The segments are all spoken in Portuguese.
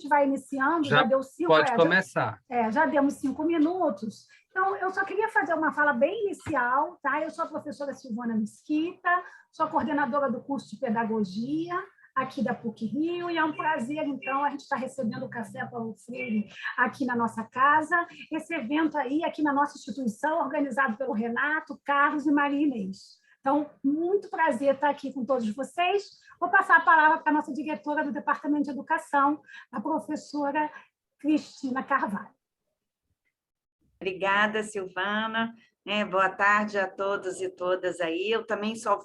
gente vai iniciando, já Já deu 5, pode começar. já demos 5 minutos. Então, eu só queria fazer uma fala bem inicial, tá? Eu sou a professora Silvana Mesquita, sou coordenadora do curso de Pedagogia aqui da PUC-Rio, e é um prazer, então, a gente estar recebendo o Café Paulo Freire aqui na nossa casa. Esse evento aí, aqui na nossa instituição, organizado pelo Renato, Carlos e Maria Inês. Então, muito prazer estar aqui com todos vocês. Vou passar a palavra para a nossa diretora do Departamento de Educação, a professora Cristina Carvalho. Obrigada, Silvana. Boa tarde a todos e todas aí. Eu também só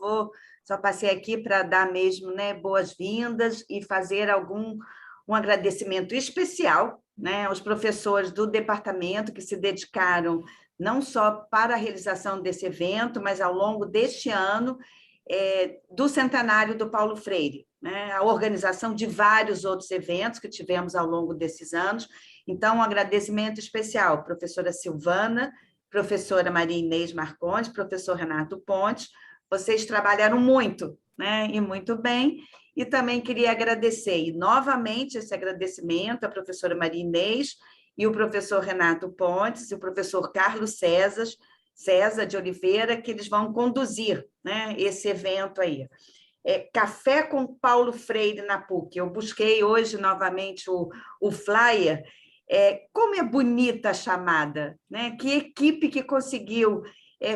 passei aqui para dar mesmo, né, boas-vindas e fazer um agradecimento especial, né, aos professores do departamento que se dedicaram não só para a realização desse evento, mas ao longo deste ano do centenário do Paulo Freire, né, a organização de vários outros eventos que tivemos ao longo desses anos. Então, um agradecimento especial, professora Silvana, professora Maria Inês Marcondes, professor Renato Pontes, vocês trabalharam muito, né, e muito bem, e também queria agradecer, e novamente esse agradecimento à professora Maria Inês e o professor Renato Pontes e o professor Carlos César de Oliveira, que eles vão conduzir, né, esse evento aí. Café com Paulo Freire na PUC. Eu busquei hoje novamente o flyer. Como é bonita a chamada, né? Que equipe que conseguiu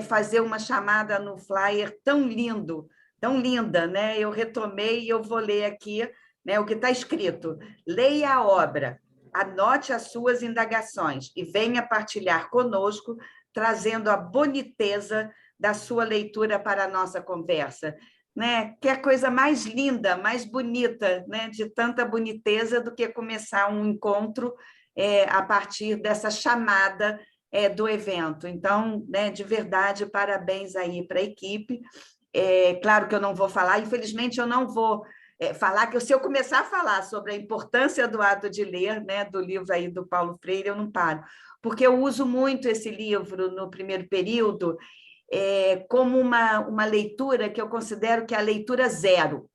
fazer uma chamada no flyer tão lindo, tão linda, né? Eu retomei e eu vou ler aqui, né, o que está escrito. Leia a obra, anote as suas indagações e venha partilhar conosco, trazendo a boniteza da sua leitura para a nossa conversa. Né? Que é a coisa mais linda, mais bonita, né? De tanta boniteza do que começar um encontro a partir dessa chamada do evento. Então, né, de verdade, parabéns aí para a equipe. Claro que eu não vou falar, infelizmente eu não vou falar, que se eu começar a falar sobre a importância do ato de ler, né, do livro aí do Paulo Freire, eu não paro, porque eu uso muito esse livro no primeiro período, como uma leitura que eu considero que é a leitura zero,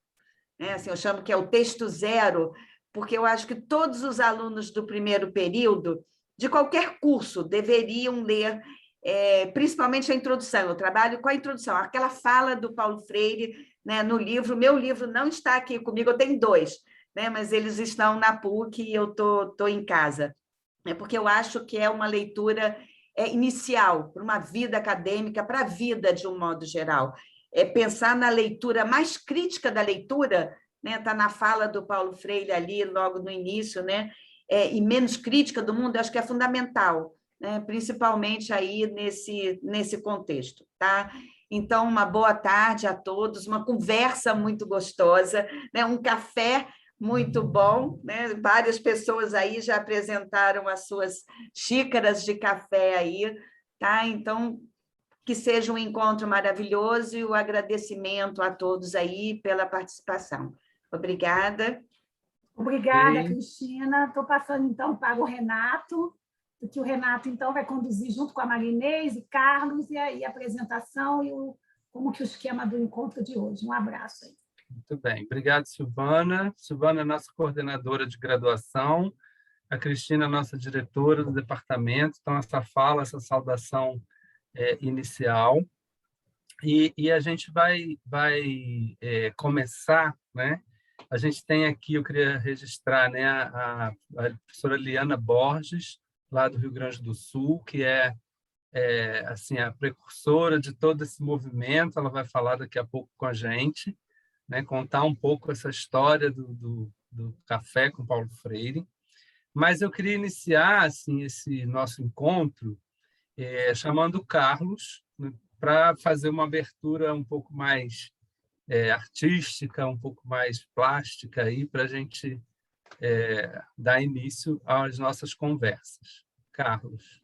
né? Assim, eu chamo que é o texto zero, porque eu acho que todos os alunos do primeiro período, de qualquer curso, deveriam ler, principalmente a introdução. Eu trabalho com a introdução, aquela fala do Paulo Freire, né, no livro. Meu livro não está aqui comigo, eu tenho 2, né, mas eles estão na PUC e eu estou em casa. Porque eu acho que é uma leitura inicial para uma vida acadêmica, para a vida de um modo geral. Pensar na leitura mais crítica da leitura, né? Está na fala do Paulo Freire ali, logo no início, né? E menos crítica do mundo, eu acho que é fundamental, né? Principalmente aí nesse contexto. Tá? Então, uma boa tarde a todos, uma conversa muito gostosa, né? Um café muito bom, né? Várias pessoas aí já apresentaram as suas xícaras de café aí, tá? Então, que seja um encontro maravilhoso e o agradecimento a todos aí pela participação. Obrigada. Obrigada, Cristina. Estou passando, então, para o Renato, que o Renato, então, vai conduzir junto com a Maria Inês e Carlos, e aí a apresentação e como que o esquema do encontro de hoje. Um abraço aí. Muito bem. Obrigado, Silvana. Silvana é nossa coordenadora de graduação, a Cristina, nossa diretora do departamento. Então, essa fala, essa saudação inicial. E a gente vai começar, né? A gente tem aqui, eu queria registrar, né, a professora Liana Borges, lá do Rio Grande do Sul, que é assim, a precursora de todo esse movimento. Ela vai falar daqui a pouco com a gente, né, contar um pouco essa história do café com Paulo Freire. Mas eu queria iniciar assim, esse nosso encontro chamando o Carlos, né, para fazer uma abertura um pouco mais artística, um pouco mais plástica, para a gente dar início às nossas conversas. Carlos.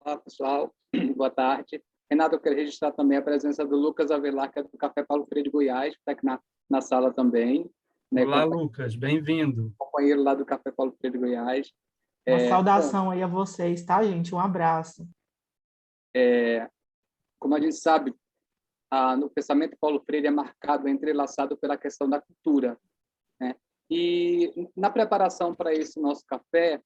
Olá, pessoal. Boa tarde. Renato, eu quero registrar também a presença do Lucas Avelar, que é do Café Paulo Freire de Goiás, que está aqui na sala também. Né? Olá, Lucas. Bem-vindo. Companheiro lá do Café Paulo Freire de Goiás. Uma saudação aí a vocês, tá, gente? Um abraço. Como a gente sabe, no pensamento Paulo Freire é marcado, entrelaçado pela questão da cultura, né? E na preparação para esse nosso café,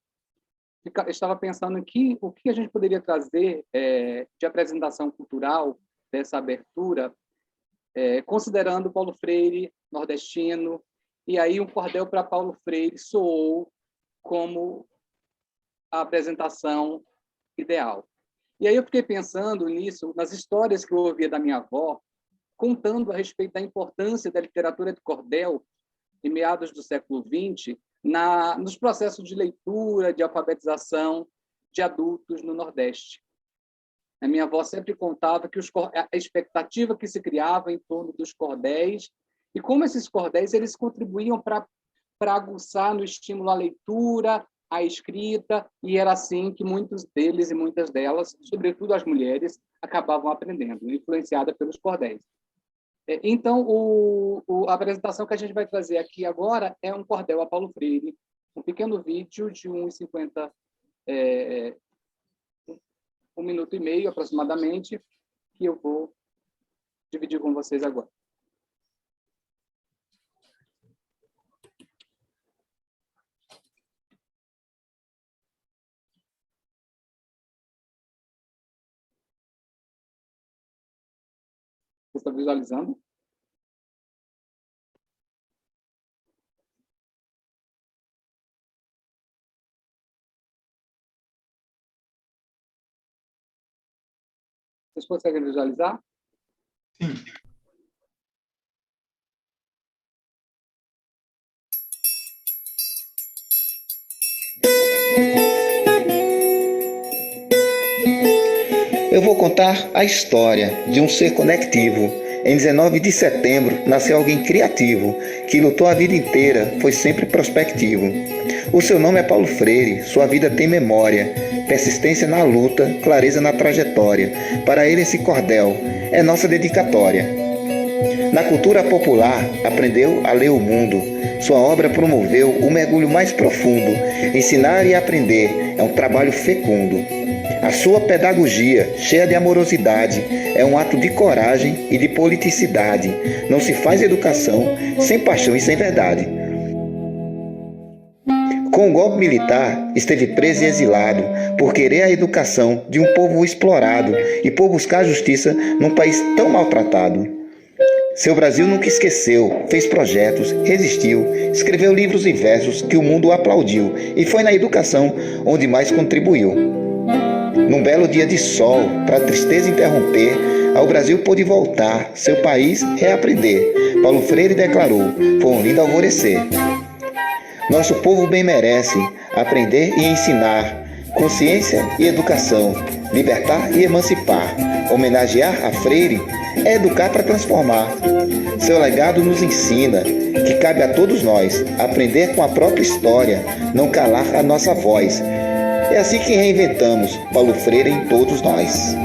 estava pensando o que a gente poderia trazer de apresentação cultural dessa abertura, considerando Paulo Freire, nordestino, e aí um cordel para Paulo Freire soou como a apresentação ideal. E aí eu fiquei pensando nisso, nas histórias que eu ouvia da minha avó, contando a respeito da importância da literatura de cordel em meados do século XX, nos processos de leitura, de alfabetização de adultos no Nordeste. A minha avó sempre contava que a expectativa que se criava em torno dos cordéis e como esses cordéis eles contribuíam para aguçar no estímulo à leitura, à escrita, e era assim que muitos deles e muitas delas, sobretudo as mulheres, acabavam aprendendo, influenciadas pelos cordéis. Então, a apresentação que a gente vai trazer aqui agora é um cordel a Paulo Freire, um pequeno vídeo de 1,50, 1 minuto e meio aproximadamente, que eu vou dividir com vocês agora. Você está visualizando? Vocês conseguem visualizar? Sim. Eu vou contar a história de um ser conectivo. Em 19 de setembro, nasceu alguém criativo, que lutou a vida inteira, foi sempre prospectivo. O seu nome é Paulo Freire, sua vida tem memória, persistência na luta, clareza na trajetória. Para ele esse cordel é nossa dedicatória. Na cultura popular, aprendeu a ler o mundo. Sua obra promoveu o mergulho mais profundo. Ensinar e aprender é um trabalho fecundo. A sua pedagogia, cheia de amorosidade, é um ato de coragem e de politicidade. Não se faz educação sem paixão e sem verdade. Com o golpe militar, esteve preso e exilado por querer a educação de um povo explorado e por buscar justiça num país tão maltratado. Seu Brasil nunca esqueceu, fez projetos, resistiu, escreveu livros e versos que o mundo aplaudiu e foi na educação onde mais contribuiu. Num belo dia de sol, para a tristeza interromper, ao Brasil pôde voltar, seu país reaprender. Paulo Freire declarou, foi um lindo alvorecer. Nosso povo bem merece aprender e ensinar, consciência e educação, libertar e emancipar. Homenagear a Freire é educar para transformar. Seu legado nos ensina que cabe a todos nós aprender com a própria história, não calar a nossa voz. É assim que reinventamos Paulo Freire em todos nós.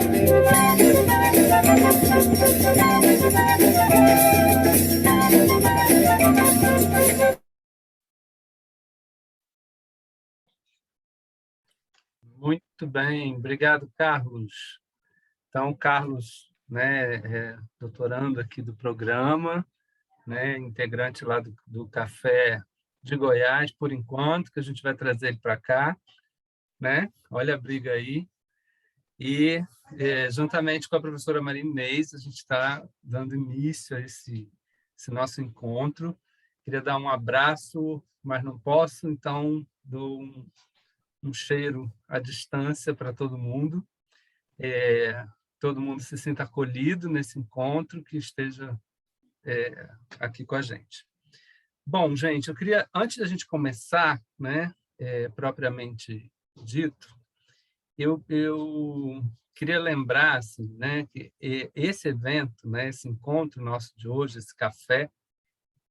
Muito bem, obrigado, Carlos. Então, Carlos, né, doutorando aqui do programa, né, integrante lá do Café de Goiás, por enquanto, que a gente vai trazer ele para cá, né? Olha a briga aí. E, juntamente com a professora Maria Inês, a gente está dando início a esse nosso encontro. Queria dar um abraço, mas não posso, então dou um cheiro à distância para todo mundo. Todo mundo se sinta acolhido nesse encontro, que esteja aqui com a gente. Bom, gente, eu queria, antes da gente começar, né, propriamente dito, eu queria lembrar assim, né, que esse evento, né, esse encontro nosso de hoje, esse café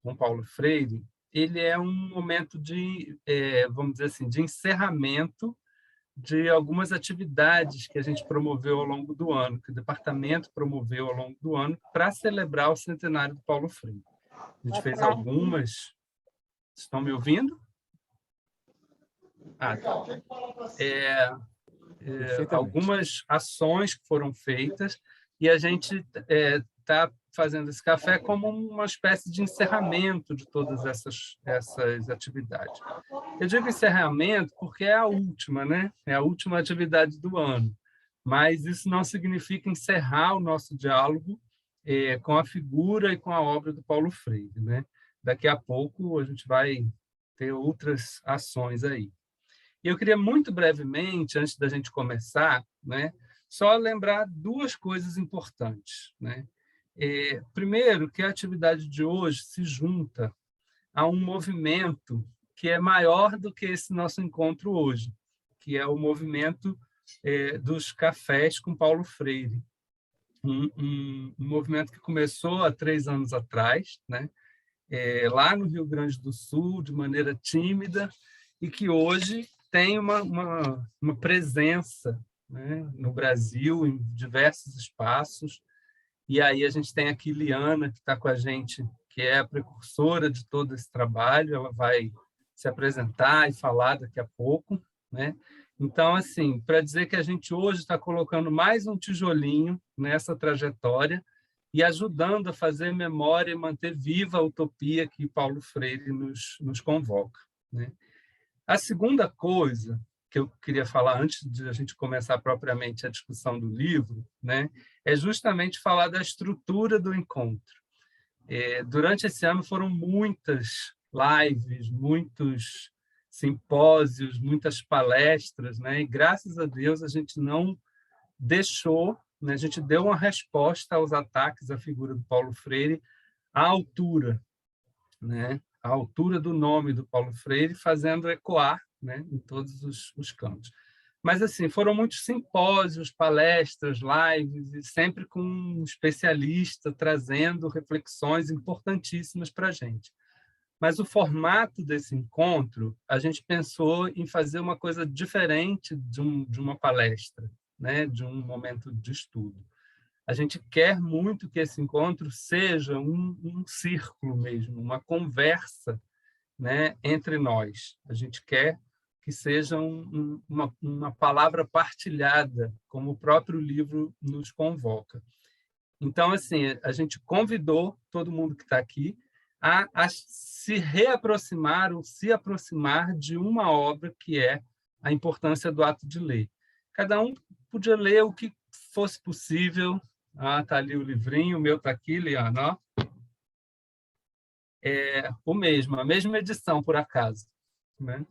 com Paulo Freire, ele é um momento de, vamos dizer assim, de encerramento de algumas atividades que a gente promoveu ao longo do ano, que o departamento promoveu ao longo do ano para celebrar o centenário do Paulo Freire. A gente fez algumas... Estão me ouvindo? Ah, tá. Algumas ações que foram feitas e a gente está fazendo esse café como uma espécie de encerramento de todas essas atividades. Eu digo encerramento porque é a última, né? É a última atividade do ano, mas isso não significa encerrar o nosso diálogo com a figura e com a obra do Paulo Freire, né? Daqui a pouco a gente vai ter outras ações aí. E eu queria muito brevemente, antes da gente começar, né, só lembrar duas coisas importantes, né? Primeiro, que a atividade de hoje se junta a um movimento que é maior do que esse nosso encontro hoje, que é o movimento dos cafés com Paulo Freire. Um movimento que começou há 3 anos atrás, né? Lá no Rio Grande do Sul, de maneira tímida, e que hoje tem uma presença, né, no Brasil, em diversos espaços. E aí a gente tem aqui Liana, que está com a gente, que é a precursora de todo esse trabalho. Ela vai se apresentar e falar daqui a pouco, né? Então, assim, para dizer que a gente hoje está colocando mais um tijolinho nessa trajetória e ajudando a fazer memória e manter viva a utopia que Paulo Freire nos convoca, né? A segunda coisa que eu queria falar antes de a gente começar propriamente a discussão do livro, né, é justamente falar da estrutura do encontro. Durante esse ano foram muitas lives, muitos simpósios, muitas palestras, né, e graças a Deus a gente não deixou, né, a gente deu uma resposta aos ataques à figura do Paulo Freire à altura, né, à altura do nome do Paulo Freire, fazendo ecoar, né, em todos os campos. Mas, assim, foram muitos simpósios, palestras, lives, e sempre com um especialista trazendo reflexões importantíssimas para a gente. Mas o formato desse encontro, a gente pensou em fazer uma coisa diferente de uma palestra, né, de um momento de estudo. A gente quer muito que esse encontro seja um círculo mesmo, uma conversa, né, entre nós. A gente quer que seja uma palavra partilhada, como o próprio livro nos convoca. Então, assim, a gente convidou todo mundo que está aqui a se reaproximar ou se aproximar de uma obra que é a importância do ato de ler. Cada um podia ler o que fosse possível. Está ali o livrinho, o meu está aqui, Liana. A mesma edição, por acaso, né?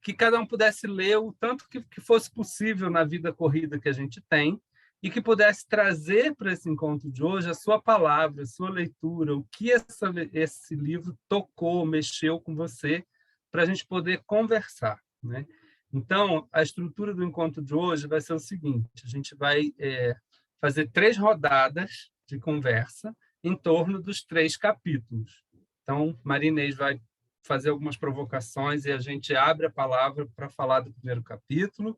Que cada um pudesse ler o tanto que fosse possível na vida corrida que a gente tem e que pudesse trazer para esse encontro de hoje a sua palavra, a sua leitura, o que esse livro tocou, mexeu com você, para a gente poder conversar, né? Então, a estrutura do encontro de hoje vai ser o seguinte: a gente vai fazer 3 rodadas de conversa em torno dos 3 capítulos. Então, Maria Inês vai fazer algumas provocações e a gente abre a palavra para falar do primeiro capítulo.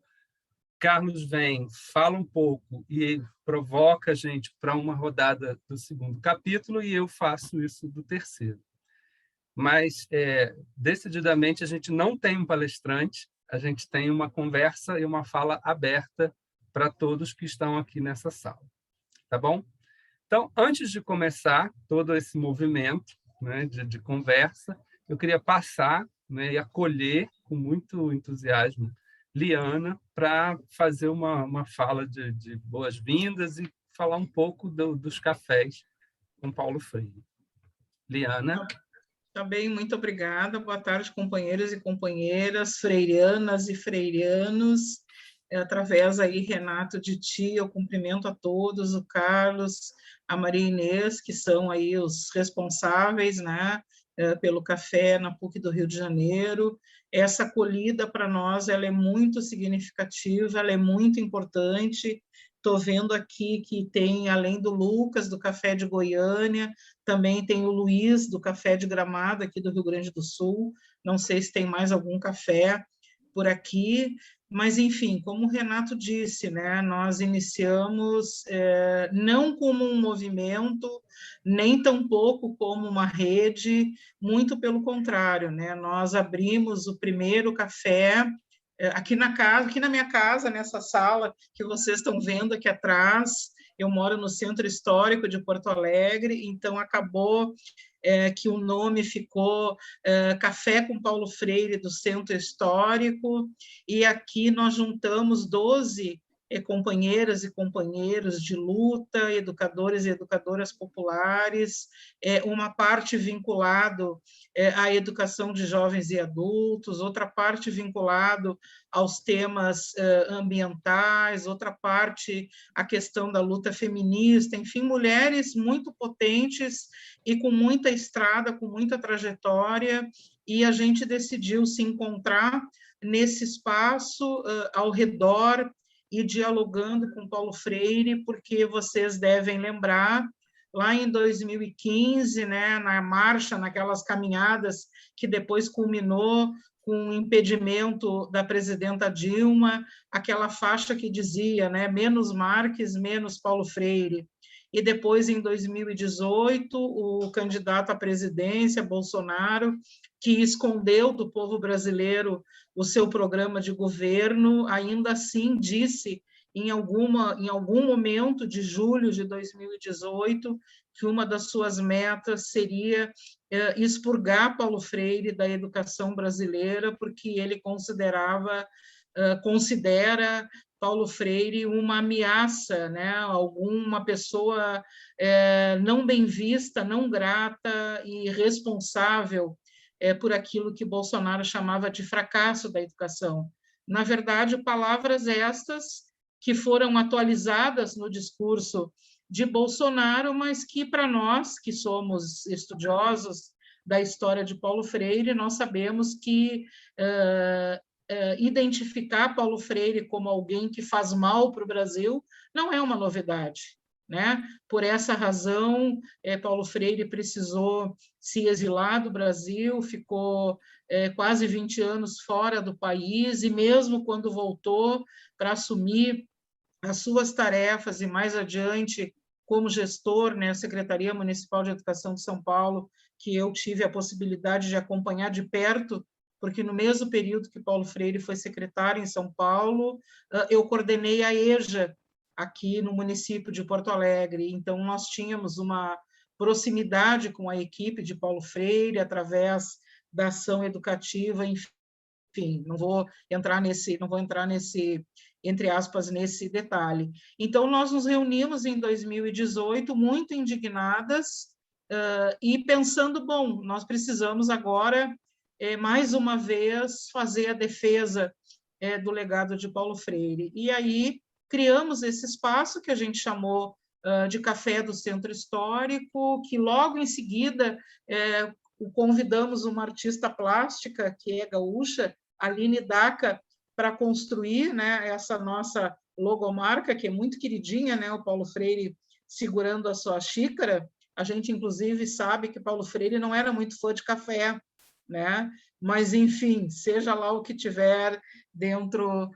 Carlos vem, fala um pouco e provoca a gente para uma rodada do segundo capítulo e eu faço isso do terceiro. Mas, decididamente, a gente não tem um palestrante, a gente tem uma conversa e uma fala aberta para todos que estão aqui nessa sala. Tá bom? Então, antes de começar todo esse movimento, né, de conversa, eu queria passar, né, e acolher com muito entusiasmo Liana para fazer uma fala de boas-vindas e falar um pouco dos cafés com Paulo Freire. Liana. Também muito obrigada. Boa tarde, companheiros e companheiras, freirianas e freirianos. Através aí, Renato, de ti, eu cumprimento a todos, o Carlos, a Maria Inês, que são aí os responsáveis, né, pelo café na PUC do Rio de Janeiro. Essa acolhida para nós, ela é muito significativa, ela é muito importante. Estou vendo aqui que tem, além do Lucas, do Café de Goiânia, também tem o Luiz, do Café de Gramado, aqui do Rio Grande do Sul. Não sei se tem mais algum café por aqui, mas, enfim, como o Renato disse, né, nós iniciamos não como um movimento, nem tampouco como uma rede, muito pelo contrário, né, nós abrimos o primeiro café aqui na minha casa, nessa sala que vocês estão vendo aqui atrás. eu moro no Centro Histórico de Porto Alegre, então acabou que o nome ficou Café com Paulo Freire do Centro Histórico, e aqui nós juntamos 12 companheiras e companheiros de luta, educadores e educadoras populares, uma parte vinculado à educação de jovens e adultos, outra parte vinculado aos temas ambientais, outra parte à questão da luta feminista, enfim, mulheres muito potentes e com muita estrada, com muita trajetória, e a gente decidiu se encontrar nesse espaço ao redor e dialogando com Paulo Freire, porque vocês devem lembrar, lá em 2015, né, na marcha, naquelas caminhadas que depois culminou com o impedimento da presidenta Dilma, aquela faixa que dizia, né, menos Marques, menos Paulo Freire. E depois, em 2018, o candidato à presidência, Bolsonaro, que escondeu do povo brasileiro o seu programa de governo, ainda assim disse, em algum momento de julho de 2018, que uma das suas metas seria expurgar Paulo Freire da educação brasileira, porque ele considera Paulo Freire uma ameaça, né? Alguma pessoa não bem vista, não grata e responsável por aquilo que Bolsonaro chamava de fracasso da educação. Na verdade, palavras estas que foram atualizadas no discurso de Bolsonaro, mas que, para nós, que somos estudiosos da história de Paulo Freire, nós sabemos que identificar Paulo Freire como alguém que faz mal para o Brasil não é uma novidade, né? Por essa razão, Paulo Freire precisou se exilar do Brasil, ficou quase 20 anos fora do país, e mesmo quando voltou para assumir as suas tarefas e mais adiante como gestor, né, Secretaria Municipal de Educação de São Paulo, que eu tive a possibilidade de acompanhar de perto, porque no mesmo período que Paulo Freire foi secretário em São Paulo, eu coordenei a EJA aqui no município de Porto Alegre. Então, nós tínhamos uma proximidade com a equipe de Paulo Freire através da ação educativa, enfim, não vou entrar nesse, entre aspas, nesse detalhe. Então, nós nos reunimos em 2018, muito indignadas, e pensando, bom, nós precisamos agora, mais uma vez, fazer a defesa do legado de Paulo Freire. E aí, criamos esse espaço que a gente chamou de Café do Centro Histórico, que logo em seguida convidamos uma artista plástica, que é gaúcha, Aline Daca, para construir, né, essa nossa logomarca, que é muito queridinha, né, o Paulo Freire segurando a sua xícara. A gente, inclusive, sabe que Paulo Freire não era muito fã de café, né? Mas, enfim, seja lá o que tiver dentro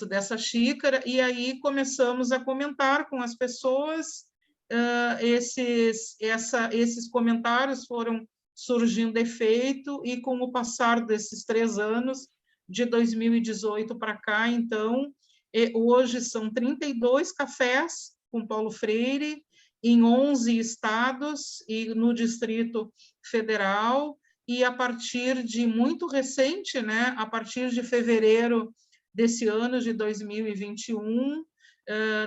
dessa xícara, e aí começamos a comentar com as pessoas, esses comentários foram surgindo efeito, e com o passar desses 3 anos, de 2018 para cá, então, hoje são 32 cafés com Paulo Freire, em 11 estados e no Distrito Federal, e a partir de muito recente, né, a partir de fevereiro desse ano de 2021,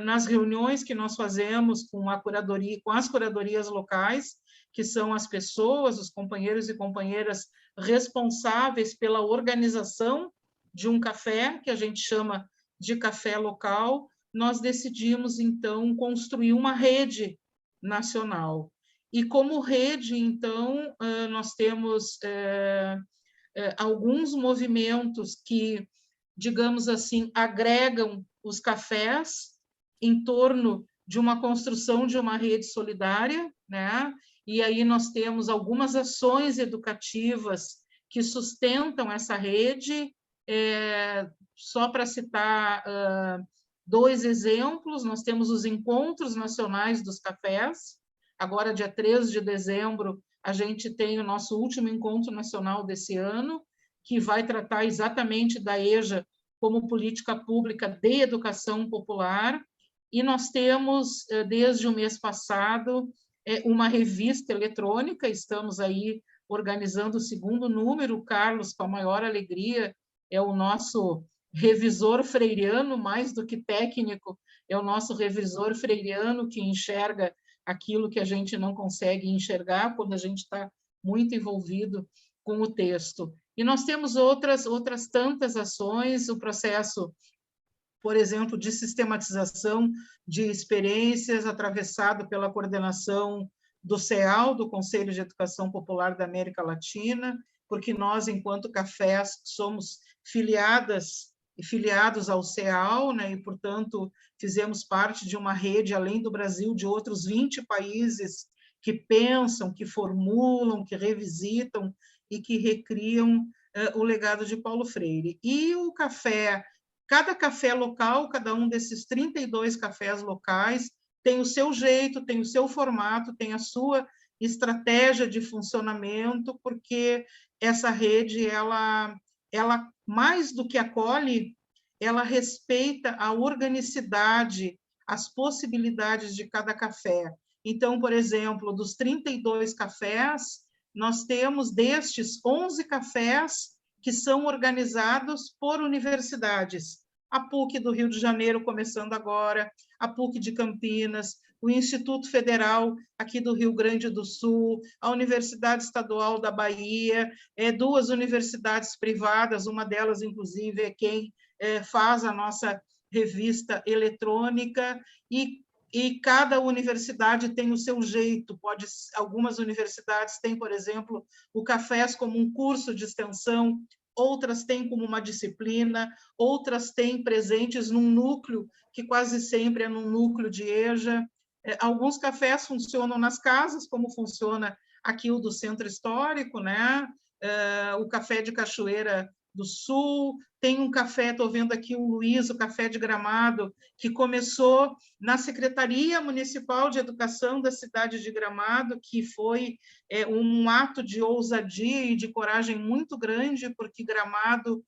nas reuniões que nós fazemos com a curadoria, com as curadorias locais, que são as pessoas, os companheiros e companheiras responsáveis pela organização de um café, que a gente chama de café local, nós decidimos, então, construir uma rede nacional. E como rede, então, nós temos alguns movimentos que, digamos assim, agregam os cafés em torno de uma construção de uma rede solidária, né? E aí nós temos algumas ações educativas que sustentam essa rede. Só para citar 2 exemplos, nós temos os Encontros Nacionais dos Cafés. Agora, dia 13 de dezembro, a gente tem o nosso último encontro nacional desse ano, que vai tratar exatamente da EJA como política pública de educação popular, e nós temos, desde o mês passado, uma revista eletrônica, estamos aí organizando o segundo número. O Carlos, com a maior alegria, é o nosso revisor freiriano, mais do que técnico, é o nosso revisor freiriano que enxerga aquilo que a gente não consegue enxergar quando a gente está muito envolvido com o texto. E nós temos outras tantas ações, o processo, por exemplo, de sistematização de experiências, atravessado pela coordenação do CEAL, do Conselho de Educação Popular da América Latina, porque nós, enquanto cafés, somos filiadas e filiados ao CEAL, né, e, portanto, fizemos parte de uma rede, além do Brasil, de outros 20 países que pensam, que formulam, que revisitam e que recriam o legado de Paulo Freire. E o café, cada café local, cada um desses 32 cafés locais, tem o seu jeito, tem o seu formato, tem a sua estratégia de funcionamento, porque essa rede, ela mais do que acolhe, ela respeita a organicidade, as possibilidades de cada café. Então, por exemplo, dos 32 cafés, nós temos destes 11 cafés que são organizados por universidades. A PUC do Rio de Janeiro, começando agora, a PUC de Campinas, o Instituto Federal aqui do Rio Grande do Sul, a Universidade Estadual da Bahia, duas universidades privadas, uma delas, inclusive, é quem faz a nossa revista eletrônica, e cada universidade tem o seu jeito. Algumas universidades têm, por exemplo, o Cafés como um curso de extensão, outras têm como uma disciplina, outras têm presentes num núcleo, que quase sempre é num núcleo de EJA. Alguns cafés funcionam nas casas, como funciona aqui o do Centro Histórico, né? O Café de Cachoeira do Sul, tem um café, estou vendo aqui o Luiz, o Café de Gramado, que começou na Secretaria Municipal de Educação da cidade de Gramado, que foi um ato de ousadia e de coragem muito grande, porque Gramado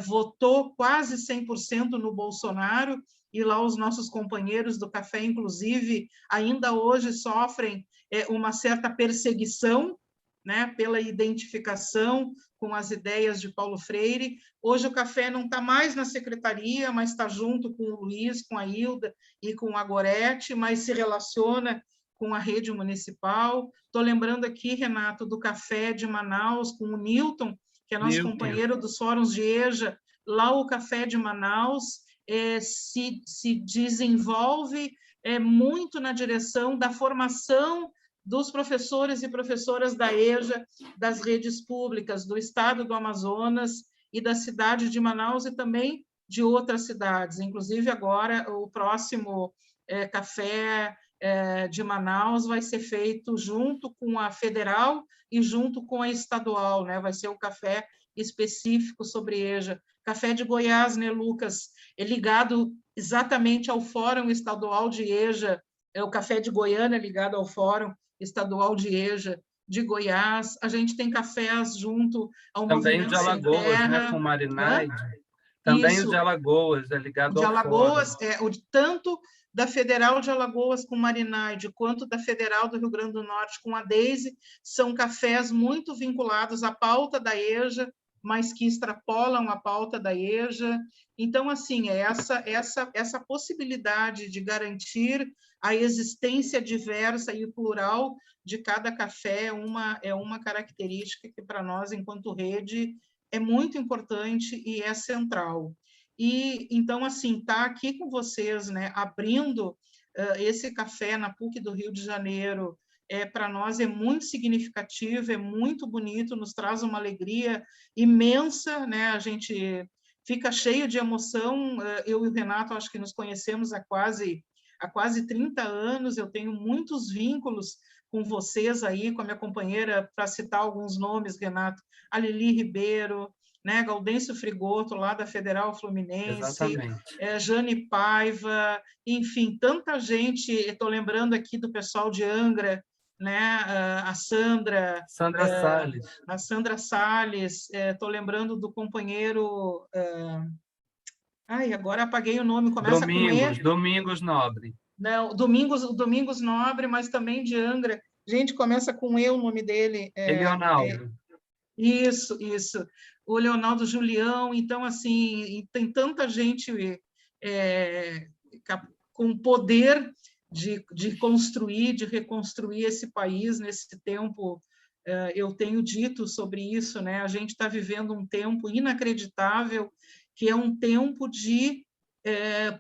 votou quase 100% no Bolsonaro, e lá os nossos companheiros do café, inclusive, ainda hoje sofrem uma certa perseguição, né, pela identificação com as ideias de Paulo Freire. Hoje o café não está mais na secretaria, mas está junto com o Luiz, com a Hilda e com a Gorete, mas se relaciona com a rede municipal. Estou lembrando aqui, Renato, do Café de Manaus, com o Newton, que é nosso companheiro dos fóruns de EJA. Lá o Café de Manaus se desenvolve muito na direção da formação dos professores e professoras da EJA, das redes públicas do estado do Amazonas e da cidade de Manaus, e também de outras cidades. Inclusive, agora, o próximo café de Manaus vai ser feito junto com a federal e junto com a estadual, né? Vai ser um café específico sobre EJA. Café de Goiás, né, Lucas? É ligado exatamente ao Fórum Estadual de EJA, o Café de Goiânia é ligado ao Fórum Estadual de EJA de Goiás. A gente tem cafés junto ao também Movimento de Alagoas, Sem Terra, né, com Marinaide. Também isso, o de Alagoas, é ligado de ao Alagoas, Fórum. Tanto da Federal de Alagoas com Marinaide, quanto da Federal do Rio Grande do Norte com a Deise, são cafés muito vinculados à pauta da EJA, mas que extrapolam a pauta da EJA. Então, assim, essa possibilidade de garantir a existência diversa e plural de cada café é uma característica que, para nós, enquanto rede, é muito importante e é central. E, então, assim, estar aqui com vocês, né, abrindo esse café na PUC do Rio de Janeiro, para nós é muito significativo, é muito bonito, nos traz uma alegria imensa, né? A gente fica cheio de emoção. Eu e o Renato, acho que nos conhecemos há quase 30 anos, eu tenho muitos vínculos com vocês aí, com a minha companheira, para citar alguns nomes, Renato, a Lili Ribeiro, né, Gaudêncio Frigoto, lá da Federal Fluminense, Jane Paiva, enfim, tanta gente. Estou lembrando aqui do pessoal de Angra, né, a Sandra Salles. A Sandra Salles, estou lembrando do companheiro Ai, agora apaguei o nome, começa com E. Domingos Nobre. Não, Domingos Nobre, mas também de Angra. Gente, começa com E o nome dele. Leonardo. Isso. O Leonardo Julião. Então, assim, tem tanta gente com poder de construir, de reconstruir esse país nesse tempo. Eu tenho dito sobre isso, né? A gente está vivendo um tempo inacreditável, que é um tempo de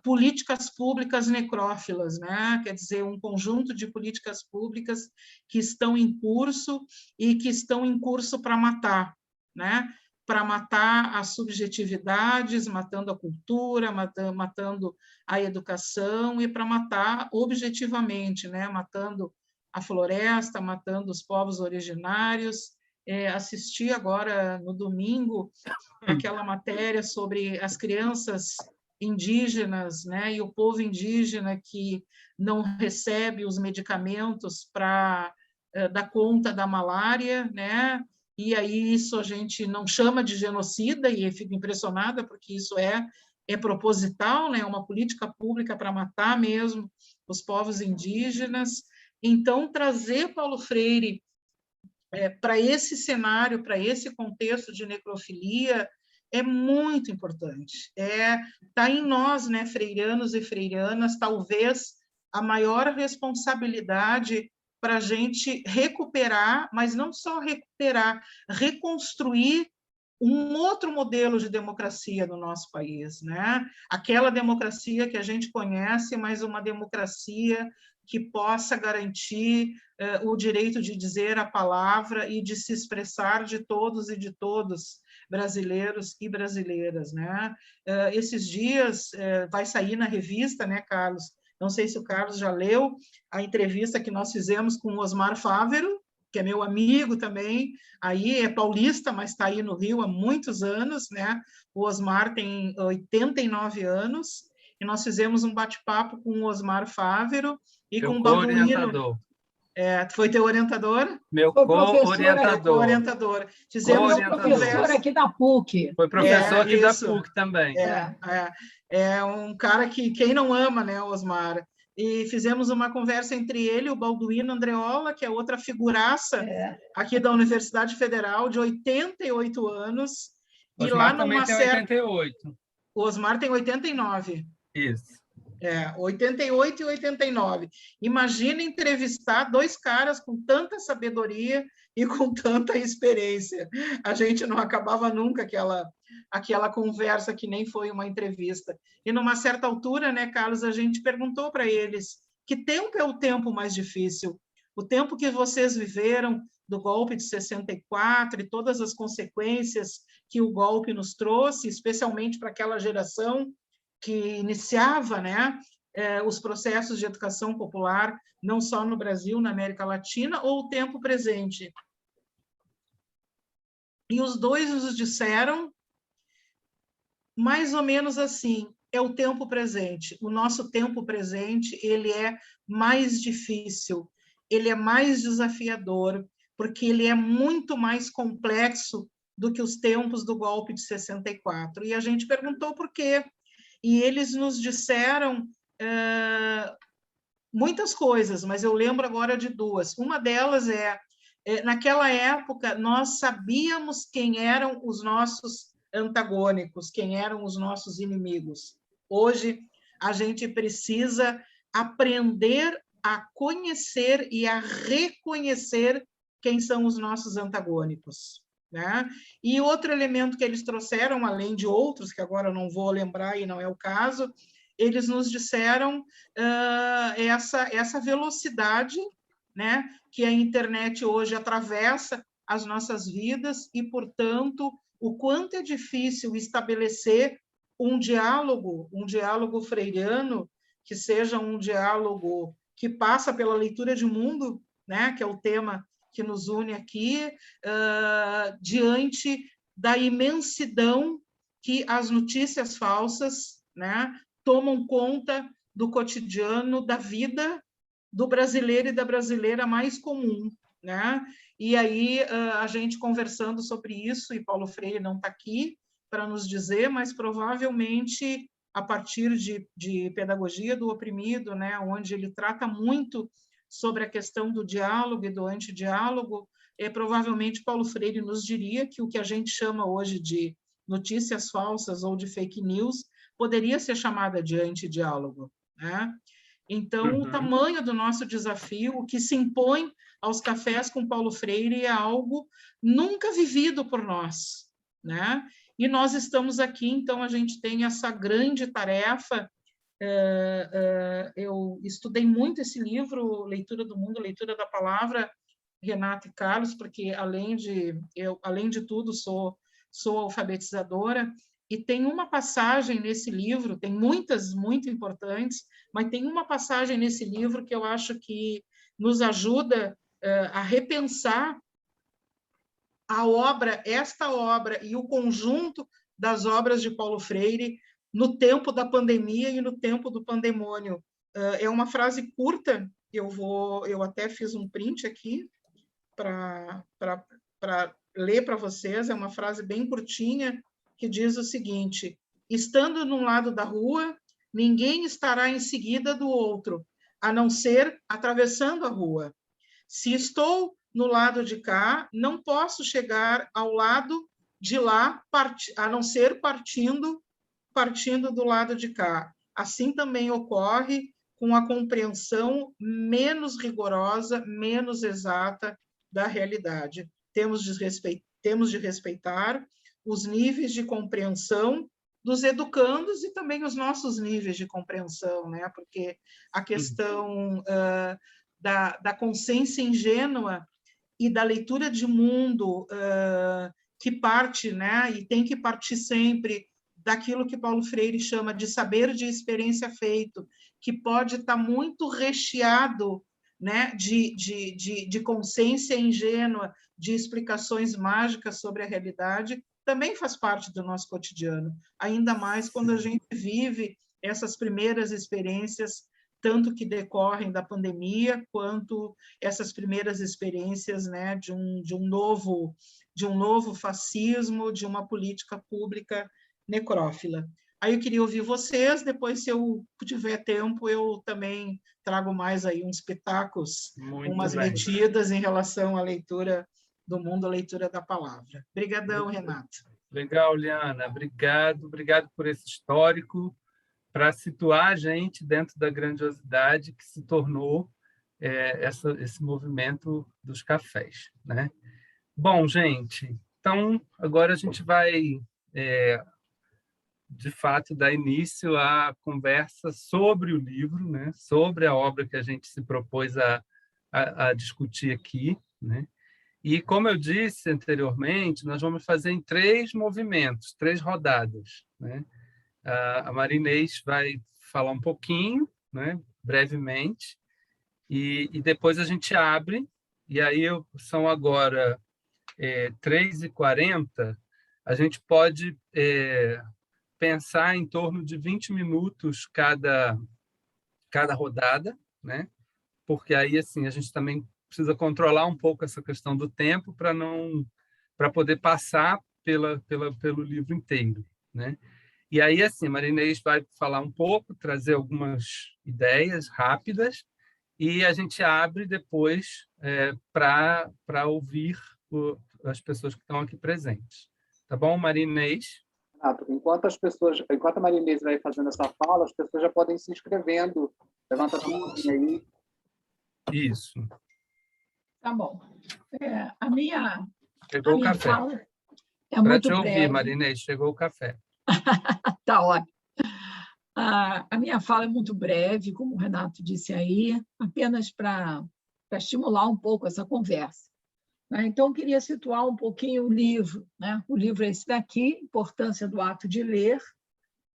políticas públicas necrófilas, né? Quer dizer, um conjunto de políticas públicas que estão em curso e que estão em curso para matar, né? Para matar as subjetividades, matando a cultura, matando a educação e para matar objetivamente, né? Matando a floresta, matando os povos originários. Assisti agora, no domingo, aquela matéria sobre as crianças indígenas, né, e o povo indígena que não recebe os medicamentos para dar conta da malária, né, e aí isso a gente não chama de genocida, e eu fico impressionada, porque isso é proposital, né, uma política pública para matar mesmo os povos indígenas. Então, trazer Paulo Freire para esse cenário, para esse contexto de necrofilia, é muito importante. Está em nós, né, freiranos e freiranas, talvez a maior responsabilidade para a gente recuperar, mas não só recuperar, reconstruir um outro modelo de democracia no nosso país, né? Aquela democracia que a gente conhece, mas uma democracia que possa garantir o direito de dizer a palavra e de se expressar de todos e de todos, brasileiros e brasileiras, né? Esses dias vai sair na revista, né, Carlos? Não sei se o Carlos já leu a entrevista que nós fizemos com o Osmar Fávero, que é meu amigo também, aí é paulista, mas está aí no Rio há muitos anos, né? O Osmar tem 89 anos, e nós fizemos um bate-papo com o Osmar Fávero e com o Balduino. Foi teu orientador? Meu co-orientador. Fizemos uma professor aqui da PUC. Foi professor aqui da PUC também. É um cara que quem não ama, né, Osmar? E fizemos uma conversa entre ele e o Balduino Andreola, que é outra figuraça aqui da Universidade Federal, de 88 anos. O Osmar também tem 88. O Osmar tem 89. Isso. 88 e 89. Imagina entrevistar dois caras com tanta sabedoria e com tanta experiência. A gente não acabava nunca aquela conversa, que nem foi uma entrevista. E numa certa altura, né, Carlos, a gente perguntou para eles que tempo é o tempo mais difícil? O tempo que vocês viveram do golpe de 64 e todas as consequências que o golpe nos trouxe, especialmente para aquela geração que iniciava, né, os processos de educação popular, não só no Brasil, na América Latina, ou o tempo presente. E os dois nos disseram mais ou menos assim: é o tempo presente. O nosso tempo presente, ele é mais difícil, ele é mais desafiador, porque ele é muito mais complexo do que os tempos do golpe de 64. E a gente perguntou por quê. E eles nos disseram muitas coisas, mas eu lembro agora de duas. Uma delas naquela época, nós sabíamos quem eram os nossos antagônicos, quem eram os nossos inimigos. Hoje, a gente precisa aprender a conhecer e a reconhecer quem são os nossos antagônicos, né? E outro elemento que eles trouxeram, além de outros, que agora eu não vou lembrar e não é o caso, eles nos disseram essa velocidade, né, que a internet hoje atravessa as nossas vidas e, portanto, o quanto é difícil estabelecer um diálogo freiriano, que seja um diálogo que passa pela leitura de mundo, né, que é o tema que nos une aqui, diante da imensidão que as notícias falsas, né, tomam conta do cotidiano, da vida do brasileiro e da brasileira mais comum, né? E aí a gente conversando sobre isso, e Paulo Freire não está aqui para nos dizer, mas provavelmente a partir de Pedagogia do Oprimido, né, onde ele trata muito sobre a questão do diálogo e do antidiálogo, provavelmente Paulo Freire nos diria que o que a gente chama hoje de notícias falsas ou de fake news poderia ser chamada de antidiálogo, né? Então, o tamanho do nosso desafio, o que se impõe aos cafés com Paulo Freire, é algo nunca vivido por nós, né? E nós estamos aqui, então a gente tem essa grande tarefa. Eu estudei muito esse livro, Leitura do Mundo, Leitura da Palavra, Renato e Carlos, porque além de tudo sou alfabetizadora, e tem uma passagem nesse livro, tem muitas muito importantes, mas tem uma passagem nesse livro que eu acho que nos ajuda a repensar a obra, esta obra e o conjunto das obras de Paulo Freire no tempo da pandemia e no tempo do pandemônio. É uma frase curta, eu até fiz um print aqui para ler para vocês, é uma frase bem curtinha, que diz o seguinte: estando num lado da rua, ninguém estará em seguida do outro, a não ser atravessando a rua. Se estou no lado de cá, não posso chegar ao lado de lá, a não ser partindo do lado de cá. Assim também ocorre com a compreensão menos rigorosa, menos exata da realidade. Temos de respeitar os níveis de compreensão dos educandos e também os nossos níveis de compreensão, né? Porque a questão da consciência ingênua e da leitura de mundo que parte, né? E tem que partir sempre daquilo que Paulo Freire chama de saber de experiência feito, que pode estar muito recheado, né, de consciência ingênua, de explicações mágicas sobre a realidade, também faz parte do nosso cotidiano, ainda mais quando a gente vive essas primeiras experiências, tanto que decorrem da pandemia, quanto essas primeiras experiências, né, de um novo fascismo, de uma política pública necrófila. Aí eu queria ouvir vocês, depois, se eu tiver tempo, eu também trago mais aí uns pitacos, umas metidas em relação à leitura do mundo, a leitura da palavra. Obrigadão, Renato. Legal, Liana. Obrigado por esse histórico, para situar a gente dentro da grandiosidade que se tornou esse movimento dos cafés, né? Bom, gente, então agora a gente vai, de fato, dar início à conversa sobre o livro, né? Sobre a obra que a gente se propôs a discutir aqui, né? E, como eu disse anteriormente, nós vamos fazer em 3 movimentos, 3 rodadas, né? A Marinês vai falar um pouquinho, né, brevemente, e depois a gente abre, e aí são agora 3h40, a gente pode pensar em torno de 20 minutos cada rodada, né? Porque aí assim a gente também precisa controlar um pouco essa questão do tempo para poder passar pelo livro inteiro, né? E aí assim, a Marinês vai falar um pouco, trazer algumas ideias rápidas, e a gente abre depois para ouvir as pessoas que estão aqui presentes. Tá bom, Marinês? Renato, enquanto a Marinês vai fazendo essa fala, as pessoas já podem ir se inscrevendo. Levanta a mãozinha aí. Isso. Tá bom. A minha café. fala é Para muito te ouvir, breve. Marinês, chegou o café. Tá ótimo. A minha fala é muito breve, como o Renato disse aí, apenas para estimular um pouco essa conversa, né? Então, eu queria situar um pouquinho o livro, né? O livro é esse daqui, Importância do Ato de Ler.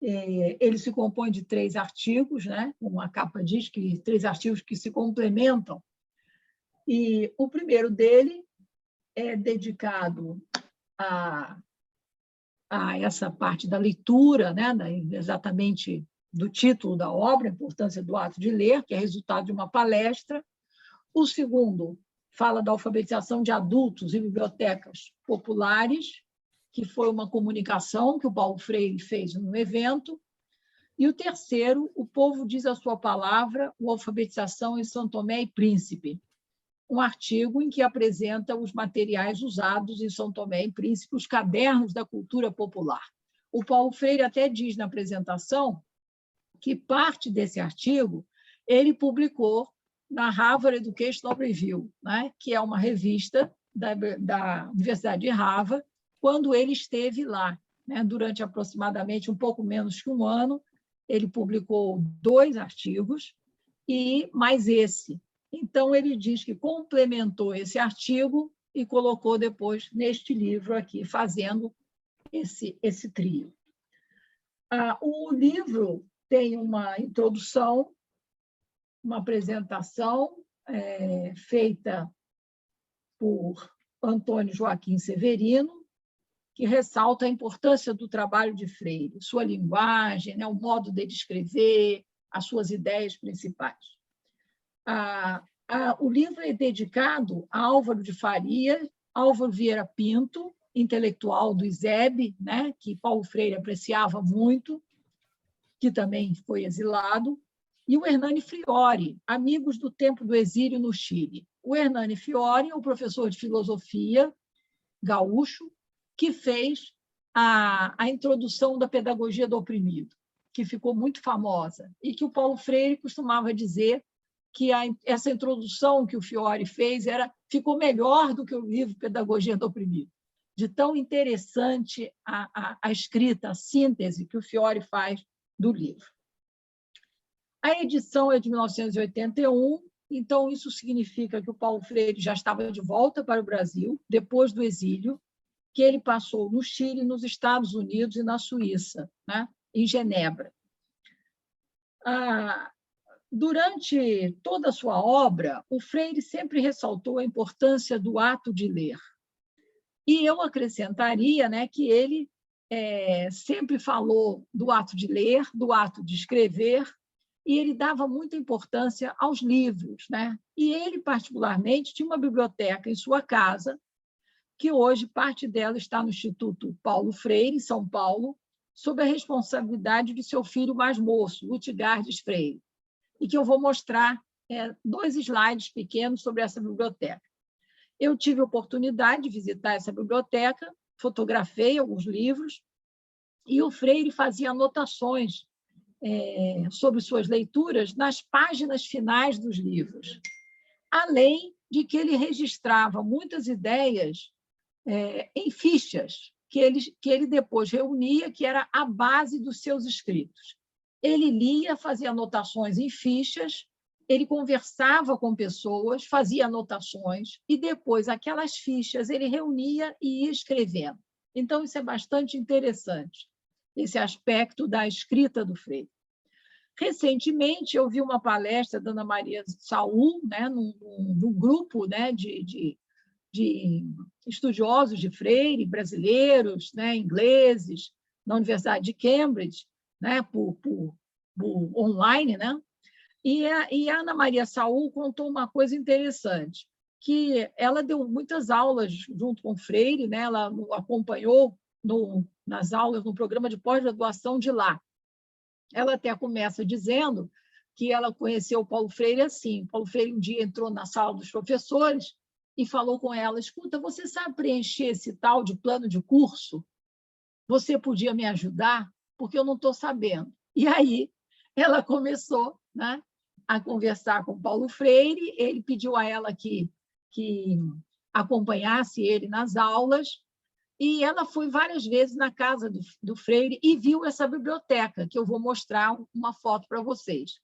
Ele se compõe de 3 artigos, né? Como a capa diz, 3 artigos que se complementam. E o primeiro dele é dedicado a essa parte da leitura, né? Exatamente do título da obra, a importância do ato de ler, que é resultado de uma palestra. O segundo fala da alfabetização de adultos em bibliotecas populares, que foi uma comunicação que o Paulo Freire fez no evento. E o terceiro, O Povo Diz a Sua Palavra, uma alfabetização em São Tomé e Príncipe, um artigo em que apresenta os materiais usados em São Tomé e Príncipe, os cadernos da cultura popular. O Paulo Freire até diz na apresentação que parte desse artigo ele publicou na Harvard Educational Review, né, que é uma revista da Universidade de Harvard, quando ele esteve lá, né, durante aproximadamente um pouco menos que um ano. Ele publicou 2 artigos e mais esse. Então, ele diz que complementou esse artigo e colocou depois neste livro aqui, fazendo esse trio. O livro tem uma introdução, uma apresentação feita por Antônio Joaquim Severino, que ressalta a importância do trabalho de Freire, sua linguagem, né, o modo dele escrever, as suas ideias principais. O livro é dedicado a Álvaro de Faria, Álvaro Vieira Pinto, intelectual do ISEB, né, que Paulo Freire apreciava muito, que também foi exilado, e o Hernani Fiore, amigos do tempo do exílio no Chile. O Hernani Fiore é um professor de filosofia gaúcho que fez a introdução da pedagogia do oprimido, que ficou muito famosa, e que o Paulo Freire costumava dizer que essa introdução que o Fiore fez ficou melhor do que o livro Pedagogia do Oprimido, de tão interessante a escrita, a síntese que o Fiore faz do livro. A edição é de 1981, então isso significa que o Paulo Freire já estava de volta para o Brasil, depois do exílio, que ele passou no Chile, nos Estados Unidos e na Suíça, né, em Genebra. Durante toda a sua obra, o Freire sempre ressaltou a importância do ato de ler. E eu acrescentaria, né, que ele sempre falou do ato de ler, do ato de escrever, e ele dava muita importância aos livros, né? E ele, particularmente, tinha uma biblioteca em sua casa, que hoje parte dela está no Instituto Paulo Freire, em São Paulo, sob a responsabilidade de seu filho mais moço, Lutgardes Freire, e que eu vou mostrar 2 slides pequenos sobre essa biblioteca. Eu tive a oportunidade de visitar essa biblioteca, fotografei alguns livros, e o Freire fazia anotações sobre suas leituras nas páginas finais dos livros, além de que ele registrava muitas ideias em fichas, que ele depois reunia, que era a base dos seus escritos. Ele lia, fazia anotações em fichas, ele conversava com pessoas, fazia anotações, e depois aquelas fichas ele reunia e ia escrevendo. Então, isso é bastante interessante, esse aspecto da escrita do Freire. Recentemente, eu vi uma palestra da Ana Maria Saul, né, num grupo, né, de estudiosos de Freire, brasileiros, né, ingleses, na Universidade de Cambridge, né, por online, né? E a Ana Maria Saul contou uma coisa interessante, que ela deu muitas aulas junto com Freire, né? Ela acompanhou nas aulas no programa de pós-graduação de lá. Ela até começa dizendo que ela conheceu o Paulo Freire assim. Paulo Freire um dia entrou na sala dos professores e falou com ela: escuta, você sabe preencher esse tal de plano de curso? Você podia me ajudar? Porque eu não estou sabendo. E aí ela começou, né, a conversar com Paulo Freire, ele pediu a ela que acompanhasse ele nas aulas, e ela foi várias vezes na casa do Freire e viu essa biblioteca, que eu vou mostrar uma foto para vocês.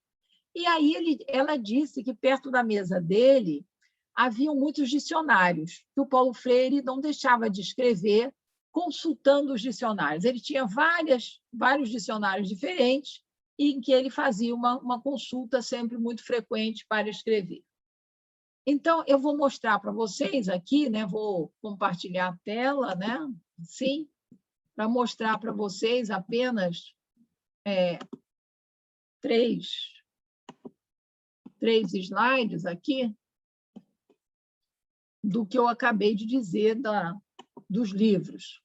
E aí ela disse que perto da mesa dele haviam muitos dicionários, que o Paulo Freire não deixava de escrever consultando os dicionários. Ele tinha vários dicionários diferentes, em que ele fazia uma consulta sempre muito frequente para escrever. Então, eu vou mostrar para vocês aqui, né? Vou compartilhar a tela, né? Sim, para mostrar para vocês apenas 3 slides aqui do que eu acabei de dizer dos livros.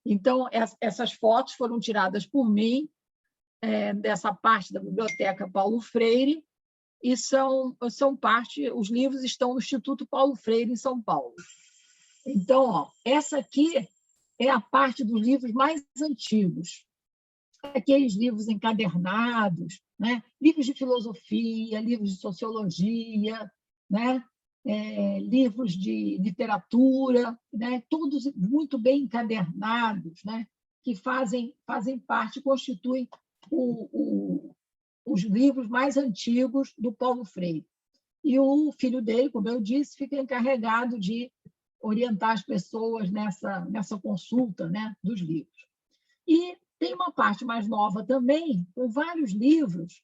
Então, essas fotos foram tiradas por mim dessa parte da Biblioteca Paulo Freire, e são parte, os livros estão no Instituto Paulo Freire, em São Paulo. Então, ó, essa aqui é a parte dos livros mais antigos, aqueles livros encadernados, né? Livros de filosofia, livros de sociologia, né? Livros de literatura, né? Todos muito bem encadernados, né? Que fazem parte, constituem os livros mais antigos do Paulo Freire. E o filho dele, como eu disse, fica encarregado de orientar as pessoas nessa consulta, né, dos livros. E tem uma parte mais nova também, com vários livros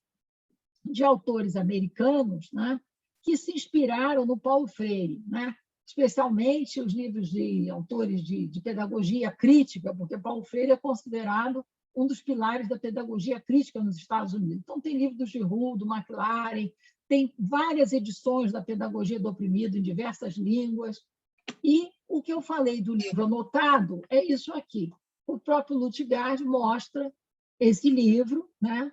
de autores americanos, né, que se inspiraram no Paulo Freire, né, especialmente os livros de autores de pedagogia crítica, porque Paulo Freire é considerado um dos pilares da pedagogia crítica nos Estados Unidos. Então, tem livro do Giroux, do McLaren, tem várias edições da Pedagogia do Oprimido em diversas línguas. E o que eu falei do livro anotado é isso aqui. O próprio Lutgard mostra esse livro, né,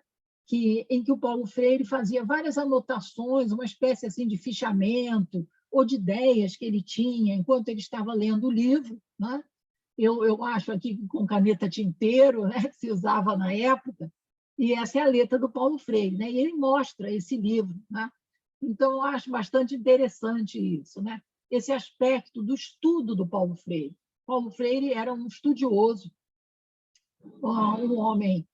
em que o Paulo Freire fazia várias anotações, uma espécie assim de fichamento ou de ideias que ele tinha enquanto ele estava lendo o livro, né? Eu acho aqui com caneta tinteiro, né, que se usava na época, e essa é a letra do Paulo Freire, né? E ele mostra esse livro, né? Então, eu acho bastante interessante isso, né? Esse aspecto do estudo do Paulo Freire. Paulo Freire era um estudioso, um homem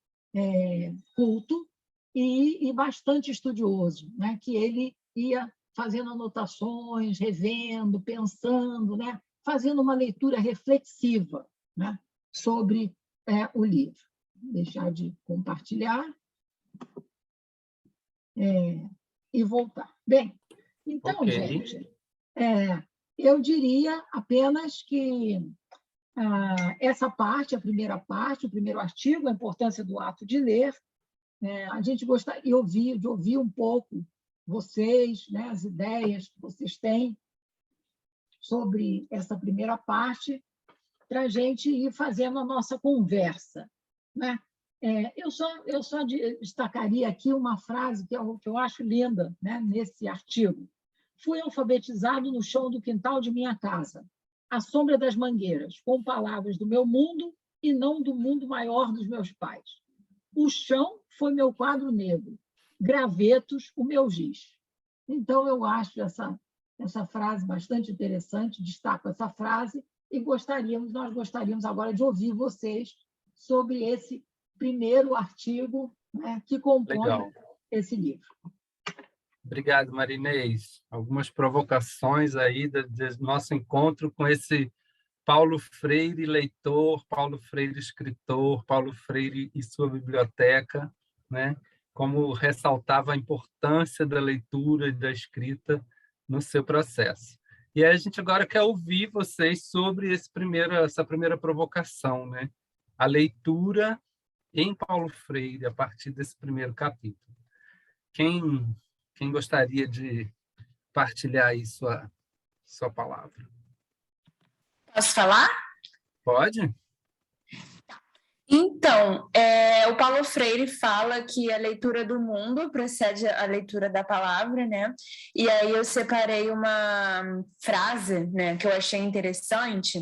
culto e bastante estudioso, né? Que ele ia fazendo anotações, revendo, pensando, né? Fazendo uma leitura reflexiva, né? Sobre o livro. Vou deixar de compartilhar e voltar. Bem, então, Ok. gente, eu diria apenas que essa parte, a primeira parte, o primeiro artigo, a importância do ato de ler, a gente gostaria de ouvir um pouco vocês, né, as ideias que vocês têm sobre essa primeira parte, para a gente ir fazendo a nossa conversa, né? Eu só destacaria aqui uma frase que eu acho linda, né, nesse artigo. Fui alfabetizado no chão do quintal de minha casa, à sombra das mangueiras, com palavras do meu mundo e não do mundo maior dos meus pais. O chão foi meu quadro negro, gravetos o meu giz. Então, eu acho essa frase bastante interessante, destaco essa frase, e nós gostaríamos agora de ouvir vocês sobre esse primeiro artigo, né, que compõe esse livro. Obrigado, Marinês. Algumas provocações aí do nosso encontro com esse Paulo Freire leitor, Paulo Freire escritor, Paulo Freire e sua biblioteca, né? Como ressaltava a importância da leitura e da escrita no seu processo. E aí a gente agora quer ouvir vocês sobre essa primeira provocação, né? A leitura em Paulo Freire, a partir desse primeiro capítulo. Quem gostaria de partilhar aí sua palavra? Posso falar? Pode? Então, o Paulo Freire fala que a leitura do mundo precede a leitura da palavra, né? E aí eu separei uma frase, né, que eu achei interessante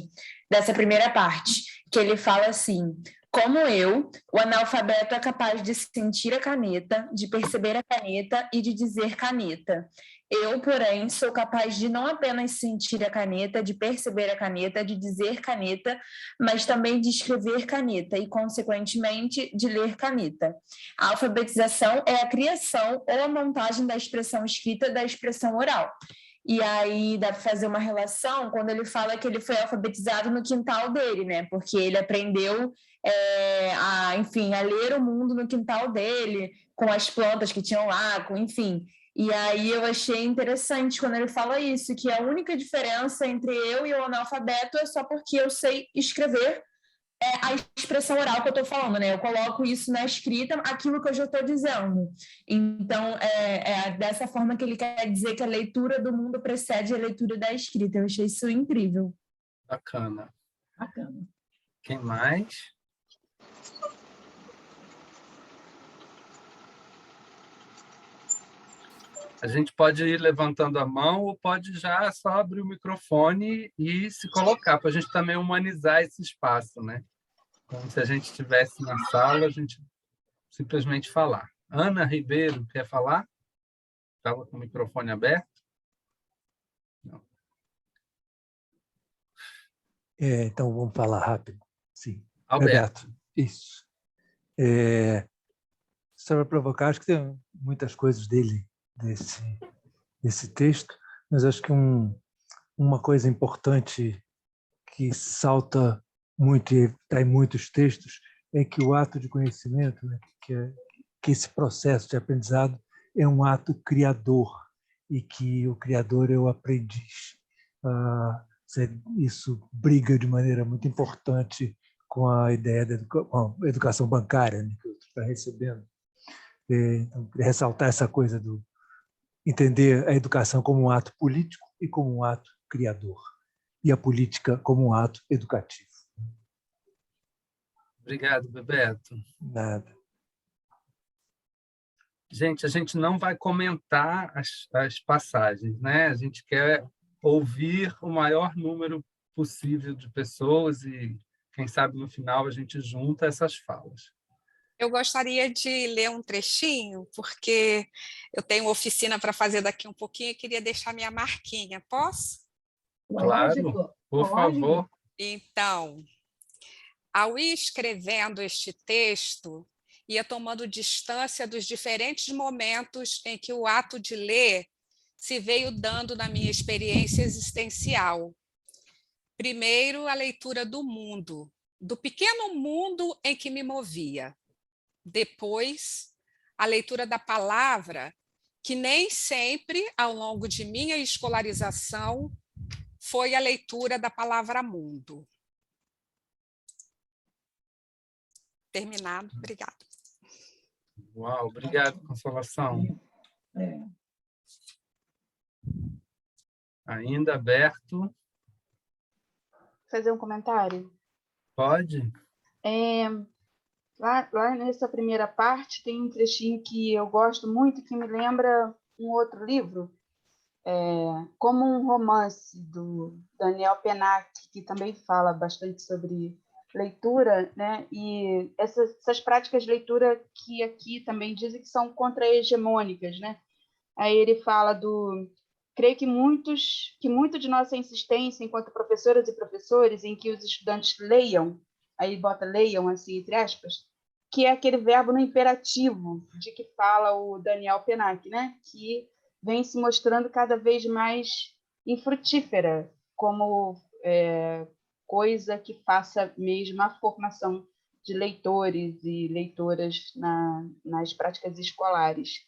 dessa primeira parte, que ele fala assim: como eu, o analfabeto é capaz de sentir a caneta, de perceber a caneta e de dizer caneta. Eu, porém, sou capaz de não apenas sentir a caneta, de perceber a caneta, de dizer caneta, mas também de escrever caneta e, consequentemente, de ler caneta. A alfabetização é a criação ou a montagem da expressão escrita da expressão oral. E aí dá para fazer uma relação quando ele fala que ele foi alfabetizado no quintal dele, né? Porque ele aprendeu a ler o mundo no quintal dele, com as plantas que tinham lá, enfim. E aí eu achei interessante quando ele fala isso, que a única diferença entre eu e o analfabeto é só porque eu sei escrever a expressão oral que eu estou falando, né? Eu coloco isso na escrita, aquilo que eu já estou dizendo. Então, é dessa forma que ele quer dizer que a leitura do mundo precede a leitura da escrita. Eu achei isso incrível. Bacana. Bacana. Quem mais? A gente pode ir levantando a mão ou pode já só abrir o microfone e se colocar, para a gente também humanizar esse espaço, né? Como se a gente estivesse na sala, a gente simplesmente falar. Ana Ribeiro, quer falar? Estava com o microfone aberto? Não. Então, vamos falar rápido. Sim. Alberto. Isso. Só para provocar, acho que tem muitas coisas dele, desse texto, mas acho que uma coisa importante que salta muito e está em muitos textos é que o ato de conhecimento, né, que esse processo de aprendizado é um ato criador e que o criador é o aprendiz. Isso briga de maneira muito importante com a ideia da educação bancária, né, que você está recebendo. Então, queria ressaltar essa coisa do entender a educação como um ato político e como um ato criador, e a política como um ato educativo. Obrigado, Bebeto. Nada. Gente, a gente não vai comentar as passagens, né? A gente quer ouvir o maior número possível de pessoas e, quem sabe, no final a gente junta essas falas. Eu gostaria de ler um trechinho, porque eu tenho oficina para fazer daqui um pouquinho e queria deixar minha marquinha. Posso? Claro, por favor. Então, ao ir escrevendo este texto, ia tomando distância dos diferentes momentos em que o ato de ler se veio dando na minha experiência existencial. Primeiro, a leitura do mundo, do pequeno mundo em que me movia. Depois, a leitura da palavra, que nem sempre, ao longo de minha escolarização, foi a leitura da palavra mundo. Terminado. Obrigada. Uau, obrigado, Consolação. Ainda aberto. Fazer um comentário? Pode. Lá nessa primeira parte tem um trechinho que eu gosto muito, que me lembra um outro livro, como um romance do Daniel Pennac, que também fala bastante sobre leitura, né? E essas práticas de leitura que aqui também dizem que são contra-hegemônicas, né? Aí ele fala creio que muito de nossa insistência enquanto professoras e professores em que os estudantes leiam, aí bota leiam assim entre aspas, que é aquele verbo no imperativo de que fala o Daniel Pennac, né? Que vem se mostrando cada vez mais infrutífera como coisa que faça mesmo a formação de leitores e leitoras nas práticas escolares.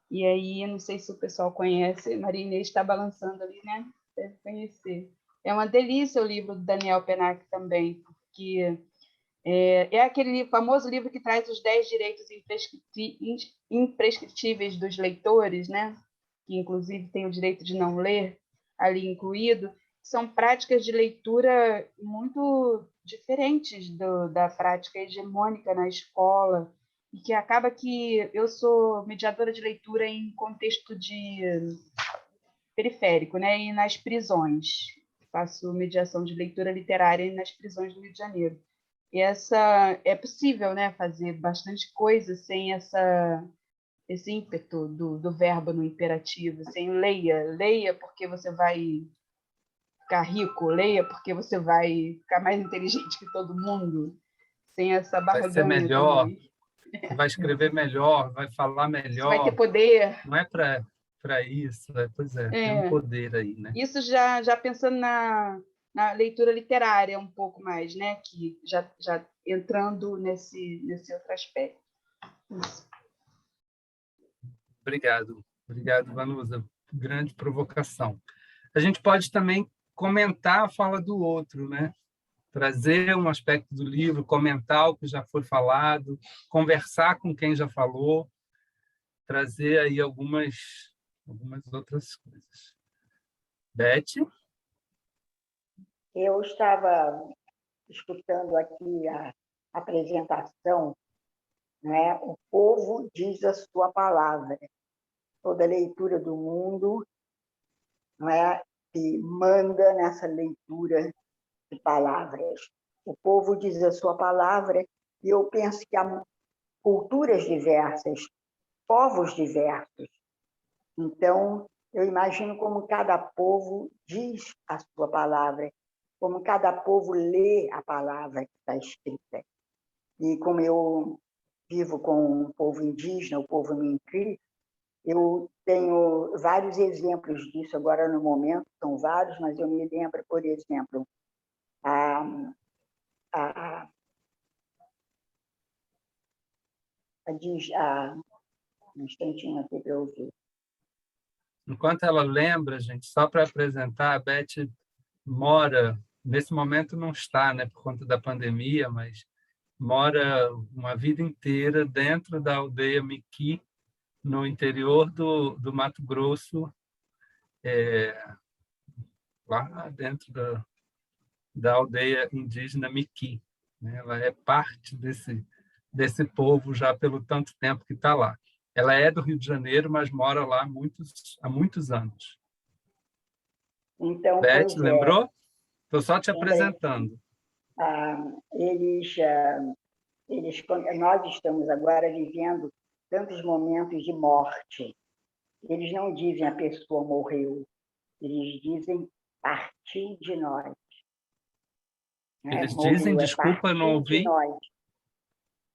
E aí, não sei se o pessoal conhece, Maria Inês está balançando ali, né? Deve conhecer. É uma delícia o livro do Daniel Pennac também, porque é aquele famoso livro que traz os 10 direitos imprescritíveis dos leitores, né? Que inclusive tem o direito de não ler ali incluído. São práticas de leitura muito diferentes da prática hegemônica na escola, e que acaba que eu sou mediadora de leitura em contexto periférico, né? E nas prisões. Faço mediação de leitura literária nas prisões do Rio de Janeiro. E é possível, né, fazer bastante coisa sem esse ímpeto do verbo no imperativo, sem leia porque você vai ficar rico, leia porque você vai ficar mais inteligente que todo mundo, sem essa barganha. Vai ser melhor, vai escrever melhor, vai falar melhor. Você vai ter poder. Não é para isso, pois é, tem um poder aí, né? Isso já pensando na leitura literária um pouco mais, né? Que já entrando nesse outro aspecto. Isso. Obrigado, Vanusa. Grande provocação. A gente pode também comentar a fala do outro, né? Trazer um aspecto do livro, comentar o que já foi falado, conversar com quem já falou, trazer aí algumas outras coisas. Beth? Eu estava escutando aqui a apresentação, né? O povo diz a sua palavra. toda a leitura do mundo, não é, que manda nessa leitura de palavras. O povo diz a sua palavra, e eu penso que há culturas diversas, povos diversos. Então, eu imagino como cada povo diz a sua palavra, como cada povo lê a palavra que está escrita. E como eu vivo com o povo indígena, o povo Minkri, eu tenho vários exemplos disso agora no momento, são vários, mas eu me lembro, por exemplo, um instantinho aqui para eu ouvir. Enquanto ela lembra, gente, só para apresentar, a Beth mora, nesse momento não está, né, por conta da pandemia, mas mora uma vida inteira dentro da aldeia Miqui, no interior do Mato Grosso, lá dentro da aldeia indígena Miqui. Né? Ela é parte desse povo já pelo tanto tempo que está lá. Ela é do Rio de Janeiro, mas mora lá há muitos anos. Então, Beth, lembrou? Estou só te apresentando. Nós estamos agora vivendo tantos momentos de morte. Eles não dizem a pessoa morreu, eles dizem partiu de nós. Eles dizem, desculpa, não ouvi.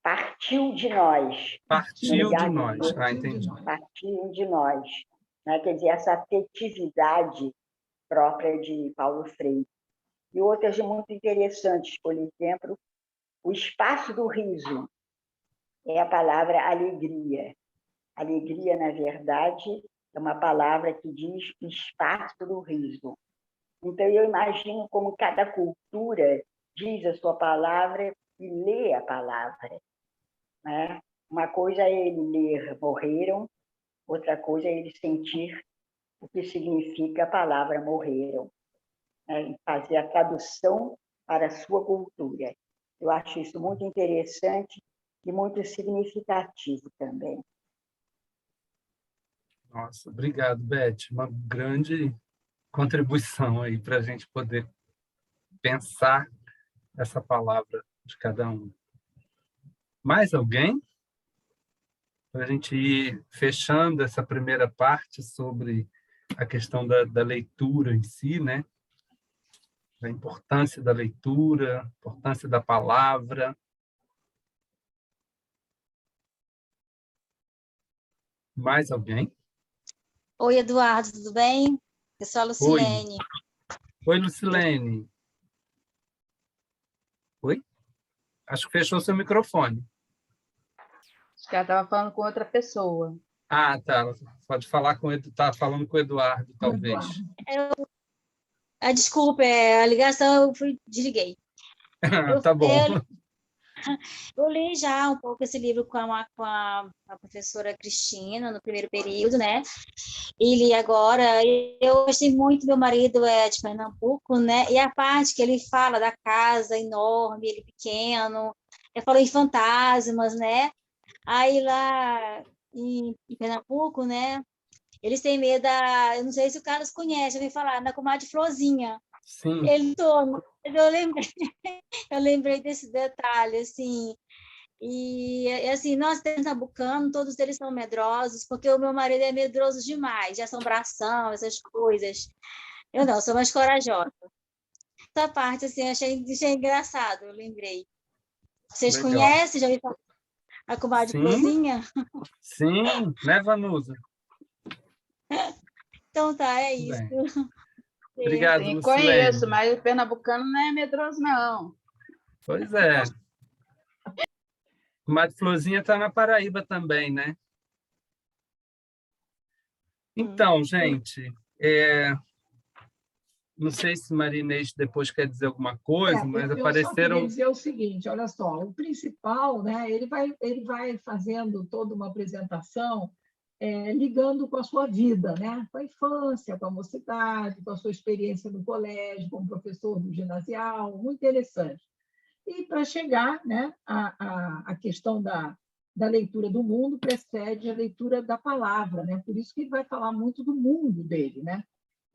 Partiu de nós. Partiu de nós. Entendi. Partiu de nós. Quer dizer, essa afetividade própria de Paulo Freire. E outras muito interessantes, por exemplo, o espaço do riso é a palavra alegria. Alegria, na verdade, é uma palavra que diz espaço do riso. Então, eu imagino como cada cultura diz a sua palavra e lê a palavra. Né? Uma coisa é ele ler morreram, outra coisa é ele sentir o que significa a palavra morreram. Né? Fazer a tradução para a sua cultura. Eu acho isso muito interessante e muito significativo também. Nossa, obrigado, Beth. Uma grande contribuição aí para a gente poder pensar essa palavra de cada um. Mais alguém? Para a gente ir fechando essa primeira parte sobre a questão da leitura em si, né? A importância da leitura, a importância da palavra. Mais alguém? Oi, Eduardo, tudo bem? Eu sou a Lucilene. Oi, Lucilene. Oi? Acho que fechou seu microfone. Acho que ela estava falando com outra pessoa. Ah, tá. Pode falar com ele. Está falando com o Eduardo, talvez. Desculpa, a ligação eu desliguei. Tá bom. Eu li já um pouco esse livro com a professora Cristina, no primeiro período, né? E li agora. Eu gostei muito, meu marido é de Pernambuco, né? E a parte que ele fala da casa enorme, ele pequeno, ele falou em fantasmas, né? Aí lá em Pernambuco, né? Eles têm medo eu não sei se o Carlos conhece, eu ouvi falar, da comadre Flozinha. Sim. Eu lembrei desse detalhe, assim. E assim, nós pernambucanos, todos eles são medrosos, porque o meu marido é medroso demais, de assombração, essas coisas. Eu não, sou mais corajosa. Essa parte, assim, achei engraçado, eu lembrei. Vocês Legal. conhecem? Já ouviram falar a comadre Flozinha? Sim, né, Vanusa? Então tá, é isso. Obrigado, Sim, Lucilene. conheço, mas o pernambucano não é medroso, não. Pois é. Comadre Flozinha está na Paraíba também, né? Então, gente, não sei se Maria Inês depois quer dizer alguma coisa, mas apareceram... Eu só queria dizer o seguinte, olha só, o principal, né, ele vai fazendo toda uma apresentação ligando com a sua vida, né? Com a infância, com a mocidade, com a sua experiência no colégio, como professor do ginasial, muito interessante. E para chegar, né, à questão da da leitura do mundo precede a leitura da palavra, né? Por isso que ele vai falar muito do mundo dele, né?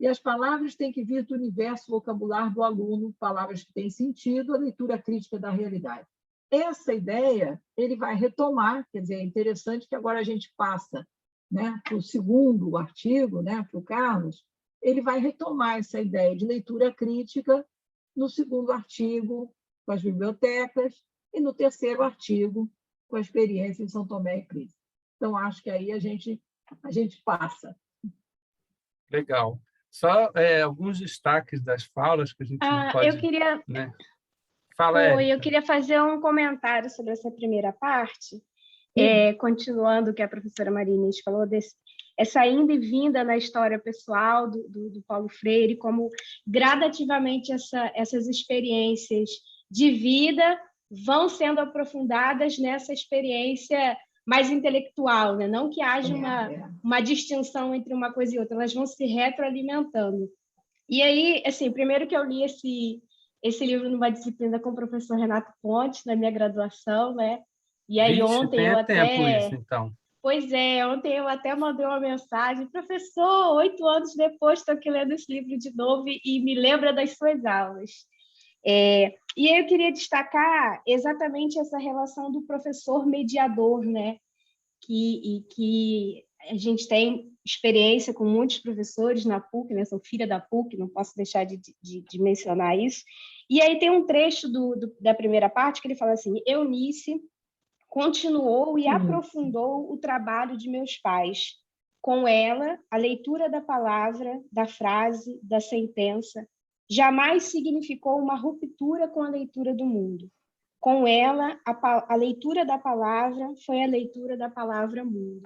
E as palavras têm que vir do universo vocabular do aluno, palavras que têm sentido, a leitura crítica da realidade. Essa ideia ele vai retomar, quer dizer, é interessante que agora a gente passa, né, para o segundo artigo, né, para o Carlos, ele vai retomar essa ideia de leitura crítica no segundo artigo, com as bibliotecas, e no terceiro artigo, com a experiência em São Tomé e Príncipe. Então, acho que aí a gente passa. Legal. Só alguns destaques das falas que a gente não pode... Eu queria... Né? Fala, Oi, Érica. eu queria fazer um comentário sobre essa primeira parte, continuando o que a professora Maria Inês falou, essa ida e vinda na história pessoal do Paulo Freire, como gradativamente essas experiências de vida vão sendo aprofundadas nessa experiência mais intelectual, né? Não que haja uma distinção entre uma coisa e outra, elas vão se retroalimentando. E aí, assim, primeiro que eu li esse livro numa disciplina com o professor Renato Pontes, na minha graduação, né? E aí ontem eu até... tempo isso, então. Pois é, ontem eu até mandei uma mensagem, professor, 8 anos depois estou aqui lendo esse livro de novo e me lembra das suas aulas. E aí eu queria destacar exatamente essa relação do professor mediador, né? Que a gente tem experiência com muitos professores na PUC, né? Sou filha da PUC, não posso deixar de mencionar isso. E aí tem um trecho da primeira parte que ele fala assim: Eunice continuou e aprofundou o trabalho de meus pais. Com ela, a leitura da palavra, da frase, da sentença, jamais significou uma ruptura com a leitura do mundo. Com ela, a leitura da palavra foi a leitura da palavra mundo.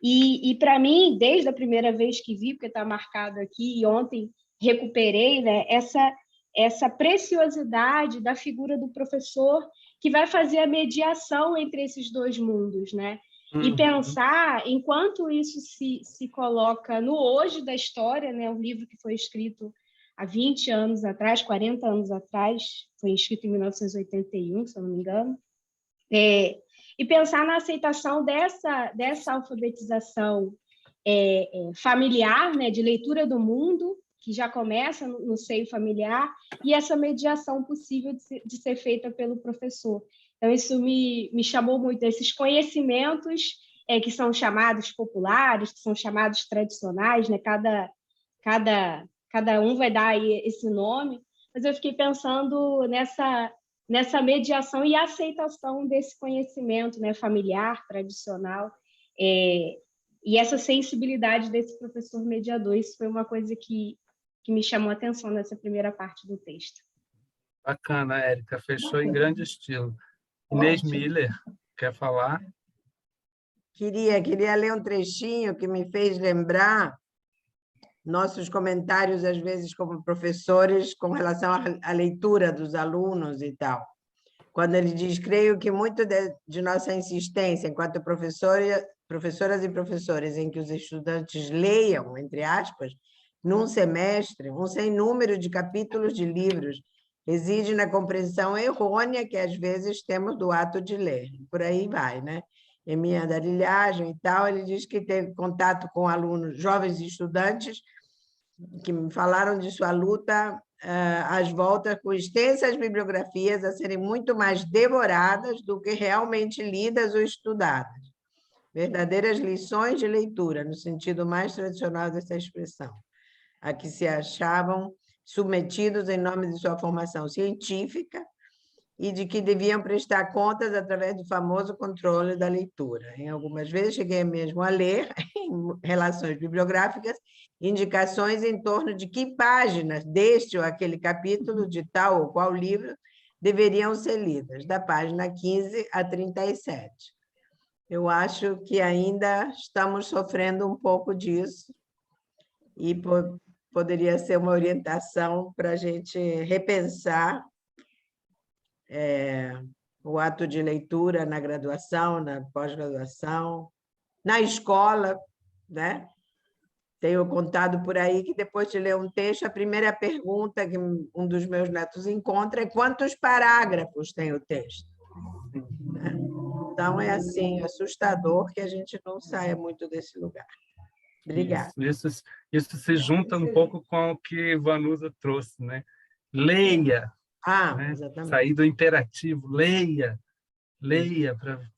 E para mim, desde a primeira vez que vi, porque está marcado aqui, e ontem recuperei, né, essa preciosidade da figura do professor que vai fazer a mediação entre esses dois mundos, né? E pensar, enquanto isso se coloca no hoje da história, né, um livro que foi escrito há 20 anos atrás, 40 anos atrás, foi escrito em 1981, se eu não me engano, e pensar na aceitação dessa alfabetização familiar, né, de leitura do mundo, que já começa no seio familiar, e essa mediação possível de ser feita pelo professor. Então, isso me chamou muito, esses conhecimentos que são chamados populares, que são chamados tradicionais, né? Cada um vai dar aí esse nome, mas eu fiquei pensando nessa mediação e aceitação desse conhecimento, né, familiar, tradicional, e essa sensibilidade desse professor mediador. Isso foi uma coisa que me chamou a atenção nessa primeira parte do texto. Bacana, Érica, fechou em grande estilo. Inês Miller, quer falar? Queria ler um trechinho que me fez lembrar nossos comentários, às vezes, como professores, com relação à leitura dos alunos e tal. Quando ele diz, creio que muito de nossa insistência, enquanto professoras e professores, em que os estudantes leiam, entre aspas, num semestre, um sem número de capítulos de livros, reside na compreensão errônea que, às vezes, temos do ato de ler. Por aí vai, né? Em minha andarilhagem e tal, ele diz que teve contato com alunos, jovens estudantes, que me falaram de sua luta às voltas com extensas bibliografias a serem muito mais devoradas do que realmente lidas ou estudadas. Verdadeiras lições de leitura, no sentido mais tradicional dessa expressão, a que se achavam submetidos em nome de sua formação científica e de que deviam prestar contas através do famoso controle da leitura. Em algumas vezes cheguei mesmo a ler, em relações bibliográficas, indicações em torno de que páginas deste ou aquele capítulo de tal ou qual livro deveriam ser lidas, da página 15 a 37. Eu acho que ainda estamos sofrendo um pouco disso e poderia ser uma orientação para a gente repensar o ato de leitura na graduação, na pós-graduação, na escola, né? Tenho contado por aí que, depois de ler um texto, a primeira pergunta que um dos meus netos encontra é quantos parágrafos tem o texto. Então, é assim, assustador que a gente não saia muito desse lugar. Obrigada. Isso se junta um pouco com o que Vanusa trouxe, né? Leia, né? Exatamente. Sair do imperativo, leia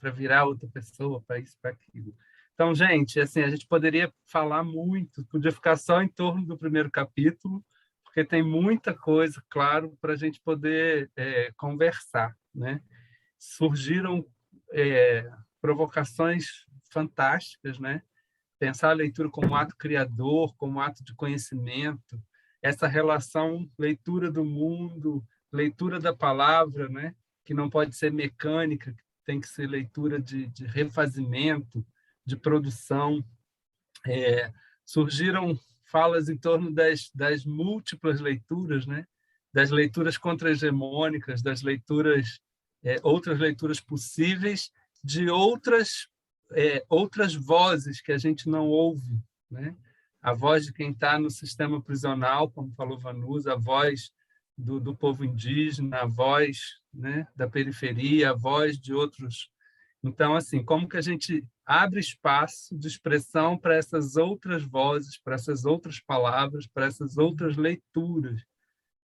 para virar outra pessoa, para isso, para aquilo. Então, gente, assim, a gente poderia falar muito, podia ficar só em torno do primeiro capítulo, porque tem muita coisa, claro, para a gente poder conversar, né? Surgiram provocações fantásticas, né? Pensar a leitura como ato criador, como ato de conhecimento, essa relação leitura do mundo, leitura da palavra, né? Que não pode ser mecânica, tem que ser leitura de refazimento, de produção. Surgiram falas em torno das múltiplas leituras, né? Das leituras contra-hegemônicas, das leituras, outras leituras possíveis, de outras vozes que a gente não ouve, né? A voz de quem está no sistema prisional, como falou Vanusa, a voz do povo indígena, a voz, né, da periferia, a voz de outros. Então, assim, como que a gente abre espaço de expressão para essas outras vozes, para essas outras palavras, para essas outras leituras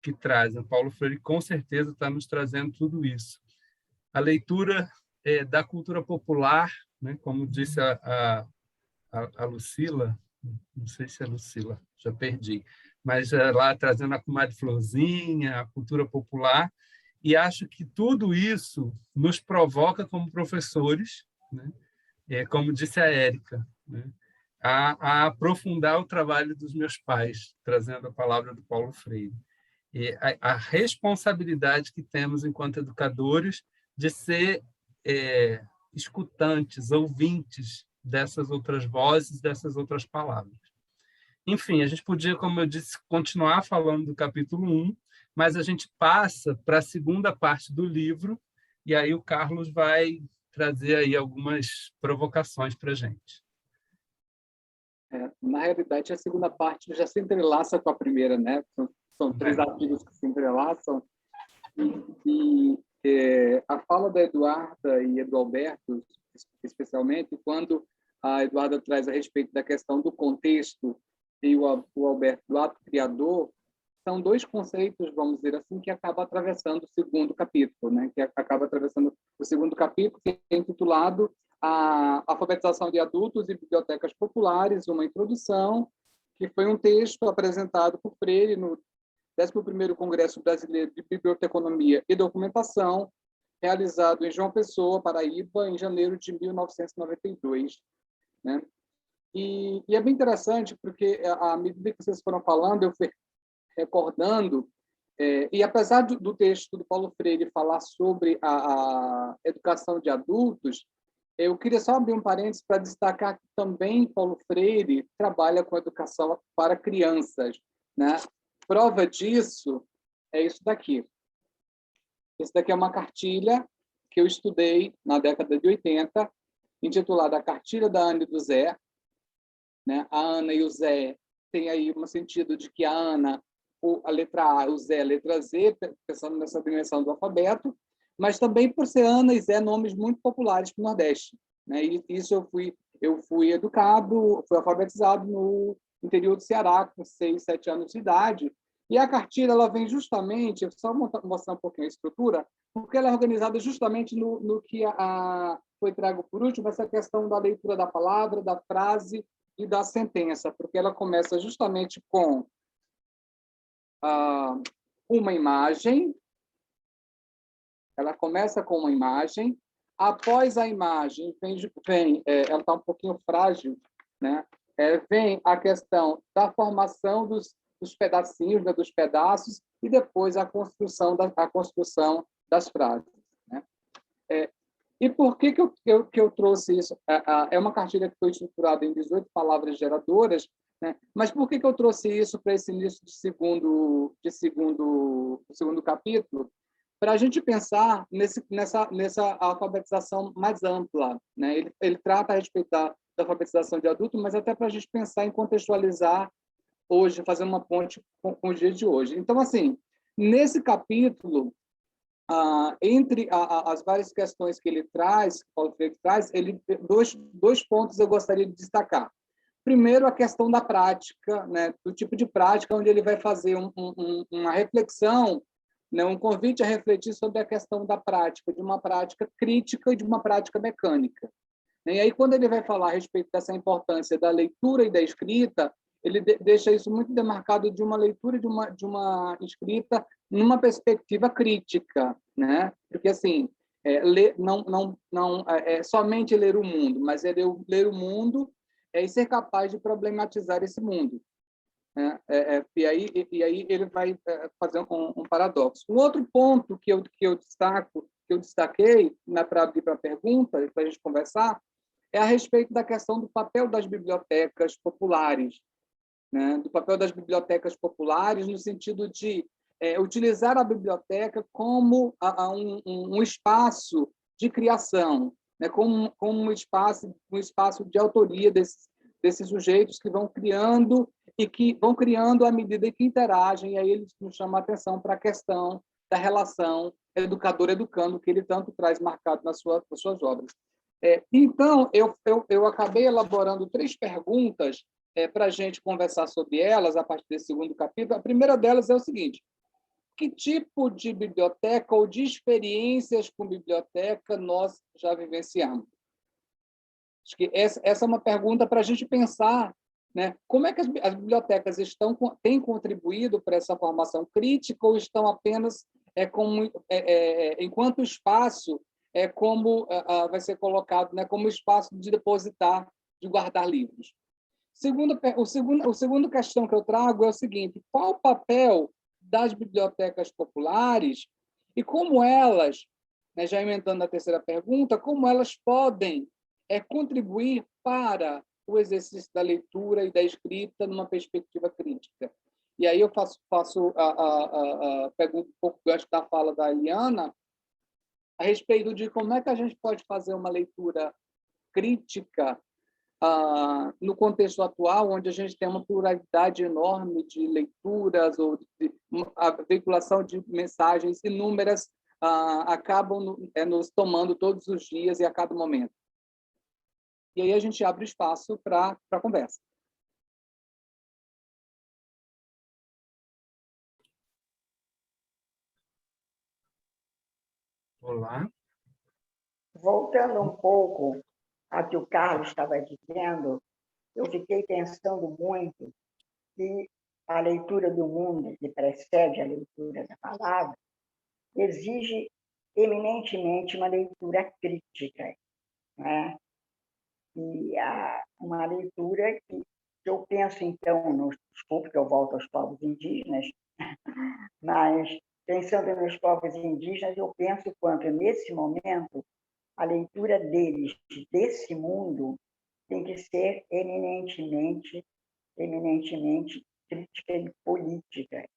que trazem? Paulo Freire, com certeza, está nos trazendo tudo isso. A leitura da cultura popular, né, como disse a Lucila, não sei se é Lucila, já perdi, mas lá trazendo a comadre Florzinha, a cultura popular, e acho que tudo isso nos provoca como professores, né? Como disse a Érica, né? A aprofundar o trabalho dos meus pais, trazendo a palavra do Paulo Freire. E a responsabilidade que temos enquanto educadores de ser escutantes, ouvintes dessas outras vozes, dessas outras palavras. Enfim, a gente podia, como eu disse, continuar falando do capítulo 1, mas a gente passa para a segunda parte do livro, e aí o Carlos vai trazer aí algumas provocações para a gente. Na realidade, a segunda parte já se entrelaça com a primeira, né? São 3 artigos que se entrelaçam, e a fala da Eduarda e do Alberto, especialmente, quando a Eduarda traz a respeito da questão do contexto e o Alberto do ato criador, são 2 conceitos, vamos dizer assim, que acabam atravessando o segundo capítulo, né? Que acaba atravessando o segundo capítulo, que é intitulado A Alfabetização de Adultos e Bibliotecas Populares, uma introdução, que foi um texto apresentado por Freire no 11º Congresso Brasileiro de Biblioteconomia e Documentação, realizado em João Pessoa, Paraíba, em janeiro de 1992. Né? E é bem interessante, porque, à medida que vocês foram falando, eu fui recordando, e apesar do texto do Paulo Freire falar sobre a educação de adultos, eu queria só abrir um parênteses para destacar que também Paulo Freire trabalha com educação para crianças. Né? Prova disso é isso daqui. Esse daqui é uma cartilha que eu estudei na década de 80, intitulada A Cartilha da Ana e do Zé. Né? A Ana e o Zé tem aí um sentido de que a Ana, a letra A, o Zé, a letra Z, pensando nessa dimensão do alfabeto, mas também por ser Ana e Zé nomes muito populares para o Nordeste. Né? E isso eu fui educado, fui alfabetizado no interior do Ceará, com 6, 7 anos de idade, e a cartilha ela vem justamente, só mostrar um pouquinho a estrutura, porque ela é organizada justamente no que foi trago por último, essa questão da leitura da palavra, da frase e da sentença, porque ela começa justamente com uma imagem, após a imagem ela está um pouquinho frágil, né? Vem a questão da formação dos pedacinhos, né, dos pedaços, e depois a construção das frases. Né? E por que eu trouxe isso? É uma cartilha que foi estruturada em 18 palavras geradoras, né? Mas por que eu trouxe isso para esse início do segundo capítulo? Para a gente pensar nessa alfabetização mais ampla. Né? Ele trata a respeito da alfabetização de adulto, mas até para a gente pensar em contextualizar hoje, fazer uma ponte com o dia de hoje. Então, assim, nesse capítulo, entre as várias questões que ele traz, que Paulo Freire traz, dois pontos eu gostaria de destacar. Primeiro, a questão da prática, né, do tipo de prática, onde ele vai fazer uma reflexão, né, um convite a refletir sobre a questão da prática, de uma prática crítica e de uma prática mecânica. E aí, quando ele vai falar a respeito dessa importância da leitura e da escrita, ele deixa isso muito demarcado de uma leitura e de uma escrita numa perspectiva crítica, né? Porque, assim, não é somente ler o mundo, mas é ler o mundo e ser capaz de problematizar esse mundo. Né? E aí ele vai fazer um paradoxo. Um outro ponto que eu destaquei para abrir para a pergunta, para a gente conversar, é a respeito da questão do papel das bibliotecas populares, né? Do papel das bibliotecas populares no sentido de utilizar a biblioteca como um espaço de criação, né? Como um espaço de autoria desses sujeitos que vão criando à medida que interagem, e aí eles nos chamam a atenção para a questão da relação educador-educando, que ele tanto traz marcado nas suas obras. Então, eu acabei elaborando 3 perguntas para a gente conversar sobre elas a partir desse segundo capítulo. A primeira delas é o seguinte: que tipo de biblioteca ou de experiências com biblioteca nós já vivenciamos? Acho que essa é uma pergunta para a gente pensar, né? Como é que as bibliotecas têm contribuído para essa formação crítica ou estão apenas enquanto espaço como vai ser colocado, né, como espaço de depositar, de guardar livros? O segundo questão que eu trago é o seguinte: qual o papel das bibliotecas populares e como elas, né, já emendando a terceira pergunta, como elas podem contribuir para o exercício da leitura e da escrita numa perspectiva crítica? E aí eu pego um pouco o gancho da fala da Eliana a respeito de como é que a gente pode fazer uma leitura crítica no contexto atual, onde a gente tem uma pluralidade enorme de leituras ou a veiculação de mensagens inúmeras acabam nos tomando todos os dias e a cada momento. E aí a gente abre espaço para a conversa. Olá. Voltando um pouco ao que o Carlos estava dizendo, eu fiquei pensando muito que a leitura do mundo, que precede a leitura da palavra, exige eminentemente uma leitura crítica, né? E uma leitura que eu penso, então, desculpe que eu volto aos povos indígenas, mas pensando nos povos indígenas, eu penso quanto, nesse momento, a leitura deles, desse mundo, tem que ser eminentemente crítica e política.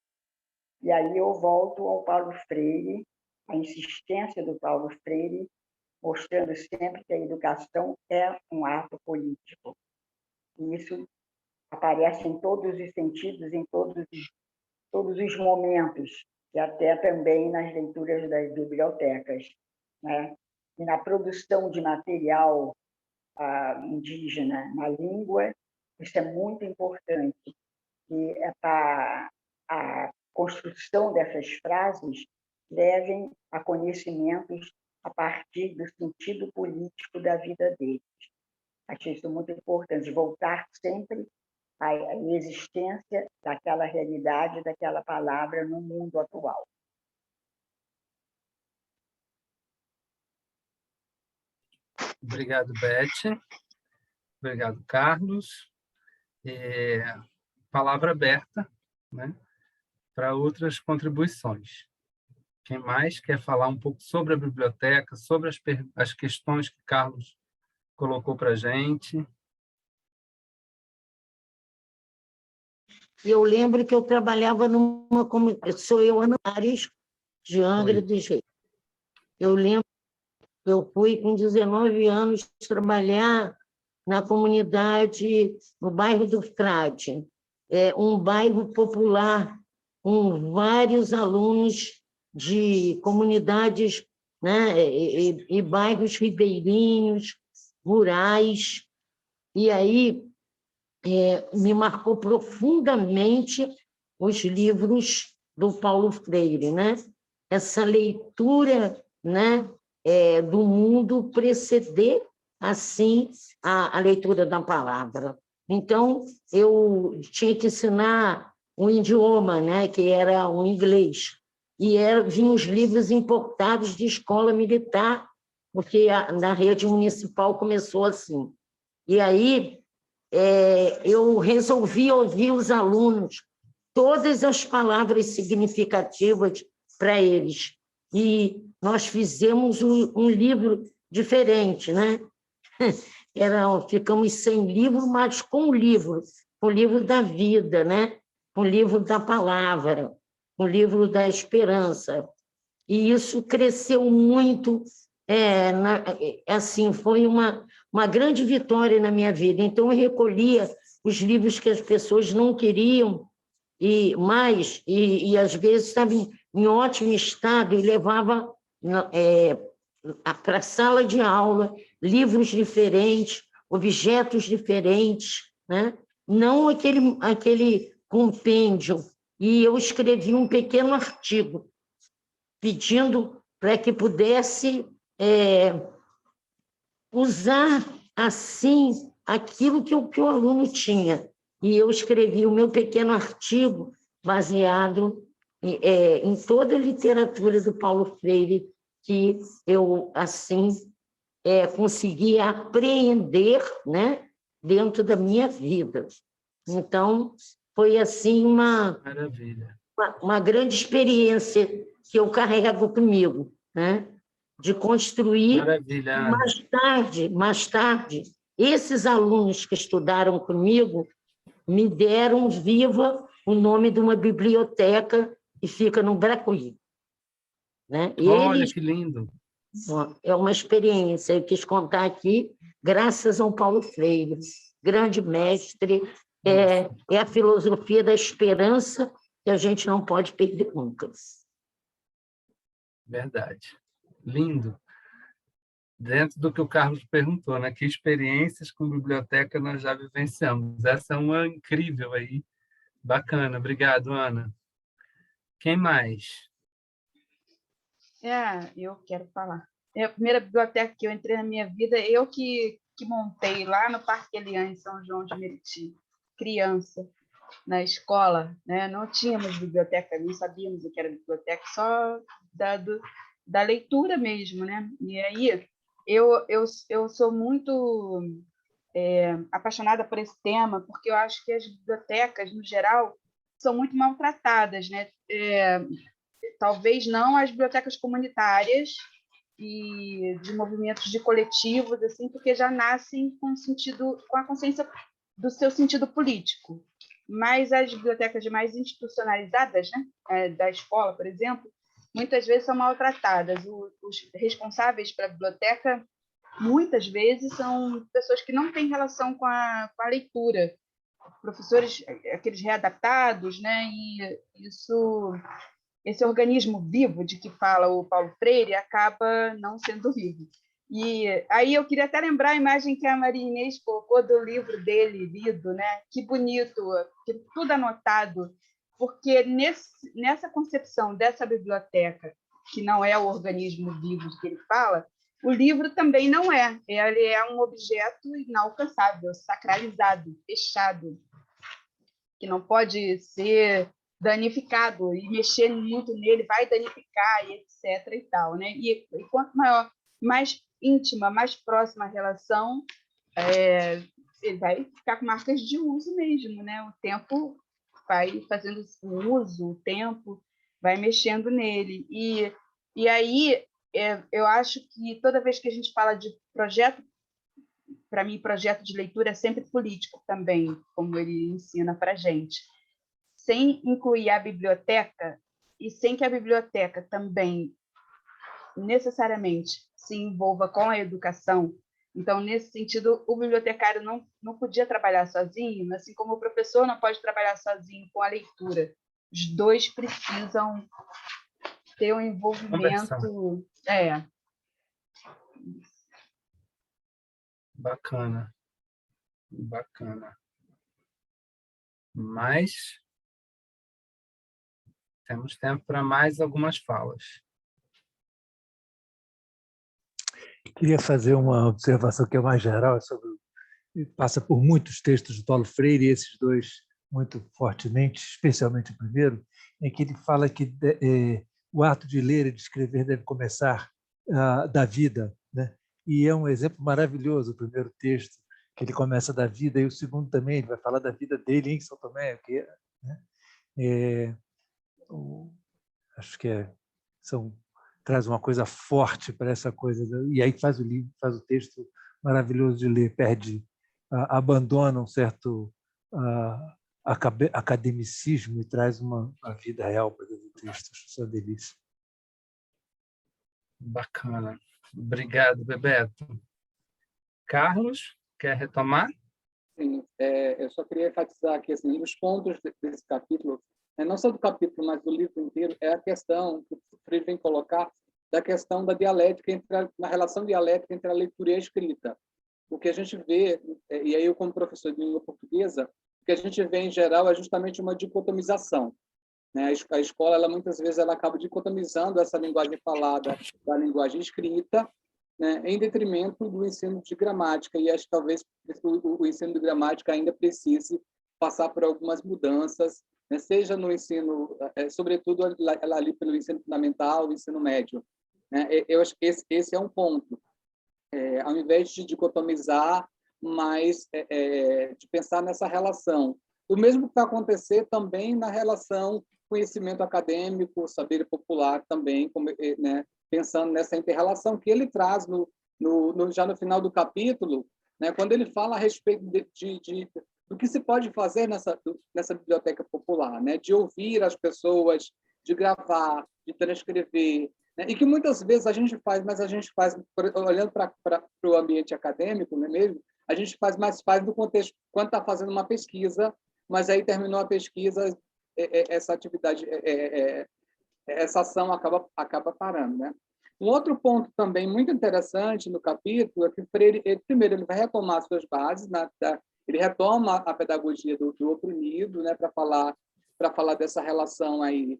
E aí eu volto ao Paulo Freire, a insistência do Paulo Freire, mostrando sempre que a educação é um ato político. E isso aparece em todos os sentidos, em todos os momentos, e até também nas leituras das bibliotecas, né? E na produção de material indígena, na língua, isso é muito importante. E a construção dessas frases levem a conhecimentos a partir do sentido político da vida deles. Acho isso muito importante, voltar sempre à existência daquela realidade, daquela palavra no mundo atual. Obrigado, Beth. Obrigado, Carlos. Palavra aberta, né, para outras contribuições. Quem mais quer falar um pouco sobre a biblioteca, sobre as questões que Carlos colocou para a gente? Eu lembro que eu trabalhava numa comunidade, sou eu, Ana Maris, de Angra dos Reis. Eu lembro que eu fui com 19 anos trabalhar na comunidade, no bairro do Frade, um bairro popular, com vários alunos de comunidades, né, e bairros ribeirinhos, rurais. E aí me marcou profundamente os livros do Paulo Freire, né? Essa leitura, né, do mundo preceder, assim, a leitura da palavra. Então, eu tinha que ensinar um idioma, né, que era o inglês, e vinham os livros importados de escola militar, porque na rede municipal começou assim. E aí eu resolvi ouvir os alunos, todas as palavras significativas para eles. E nós fizemos um livro diferente, né? Ficamos sem livro, mas com o livro da vida, né? Com o livro da palavra, com o livro da esperança. E isso cresceu muito, assim, foi uma grande vitória na minha vida. Então, eu recolhia os livros que as pessoas não queriam, e às vezes estava em ótimo estado, e levava para a sala de aula livros diferentes, objetos diferentes, né? Não aquele compêndio. E eu escrevi um pequeno artigo pedindo para que pudesse usar assim aquilo que o aluno tinha. E eu escrevi o meu pequeno artigo baseado em toda a literatura do Paulo Freire, que eu, assim, consegui apreender, né, dentro da minha vida. Então, foi, assim, uma grande experiência que eu carrego comigo, né, de construir. Maravilha. Mais tarde, esses alunos que estudaram comigo me deram viva o nome de uma biblioteca que fica no Bracuí. Né? Olha, que lindo! É uma experiência, eu quis contar aqui, graças ao Paulo Freire, grande mestre, é a filosofia da esperança que a gente não pode perder nunca. Verdade. Lindo. Dentro do que o Carlos perguntou, né? Que experiências com biblioteca nós já vivenciamos. Essa é uma incrível aí. Bacana. Obrigado, Ana. Quem mais? Eu quero falar. A primeira biblioteca que eu entrei na minha vida, eu que montei lá no Parque Eliane, em São João de Meriti, criança, na escola, né? Não tínhamos biblioteca, não sabíamos o que era biblioteca, só da leitura mesmo, né? E aí eu sou muito apaixonada por esse tema, porque eu acho que as bibliotecas, no geral, são muito maltratadas, né? Talvez não as bibliotecas comunitárias e de movimentos de coletivos, assim, porque já nascem com a consciência do seu sentido político. Mas as bibliotecas mais institucionalizadas, né, da escola, por exemplo, muitas vezes são maltratadas. Os responsáveis pela biblioteca, muitas vezes, são pessoas que não têm relação com a leitura, professores, aqueles readaptados, né, e esse organismo vivo de que fala o Paulo Freire acaba não sendo vivo. E aí eu queria até lembrar a imagem que a Maria Inês colocou do livro dele lido, né? Que bonito, tudo anotado, porque nessa concepção dessa biblioteca, que não é o organismo vivo de que ele fala, o livro também não é. Ele é um objeto inalcançável, sacralizado, fechado, que não pode ser danificado, e mexer muito nele vai danificar, e etc. e tal, né? E quanto mais íntima, mais próxima a relação, ele vai ficar com marcas de uso mesmo, né? O tempo vai fazendo o uso, o tempo vai mexendo nele. E aí eu acho que toda vez que a gente fala de projeto, para mim, projeto de leitura é sempre político também, como ele ensina para a gente. Sem incluir a biblioteca e sem que a biblioteca também necessariamente se envolva com a educação. Então, nesse sentido, o bibliotecário não podia trabalhar sozinho, assim como o professor não pode trabalhar sozinho com a leitura. Os dois precisam ter um envolvimento. Bacana. Bacana. Mas temos tempo para mais algumas falas. Queria fazer uma observação que é mais geral, passa por muitos textos do Paulo Freire, e esses dois muito fortemente, especialmente o primeiro, em que ele fala que o ato de ler e de escrever deve começar da vida, né? E é um exemplo maravilhoso o primeiro texto, que ele começa da vida, e o segundo também, ele vai falar da vida dele em São Tomé, né? Acho que traz uma coisa forte para essa coisa, e aí faz o livro, faz o texto maravilhoso de ler, abandona um certo academicismo e traz uma vida real para dentro do texto. Acho isso uma delícia. Bacana. Obrigado, Bebeto. Carlos, quer retomar? Sim, eu só queria enfatizar aqui assim, os pontos desse capítulo, não só do capítulo, mas do livro inteiro, é a questão que o Freire vem colocar da questão da dialética, na relação dialética entre a leitura e a escrita. O que a gente vê, e aí eu como professor de língua portuguesa, o que a gente vê em geral é justamente uma dicotomização, né? A escola, ela muitas vezes ela acaba dicotomizando essa linguagem falada da linguagem escrita, né, em detrimento do ensino de gramática, e acho que talvez o ensino de gramática ainda precise passar por algumas mudanças, né, seja no ensino, sobretudo ali pelo ensino fundamental, o ensino médio, né? Eu acho que esse é um ponto. Ao invés de dicotomizar, mas de pensar nessa relação. O mesmo que vai acontecer também na relação conhecimento acadêmico, saber popular também, né, pensando nessa inter-relação que ele traz já no final do capítulo, né, quando ele fala a respeito do que se pode fazer nessa biblioteca popular, né, de ouvir as pessoas, de gravar, de transcrever, né, e que muitas vezes a gente faz, mas a gente faz, olhando para o ambiente acadêmico, não é mesmo? A gente faz no contexto, quando está fazendo uma pesquisa, mas aí terminou a pesquisa, essa atividade, essa ação acaba parando, né? Um outro ponto também muito interessante no capítulo é que Freire, primeiro, ele vai retomar suas bases, ele retoma a pedagogia do oprimido, né, para falar dessa relação aí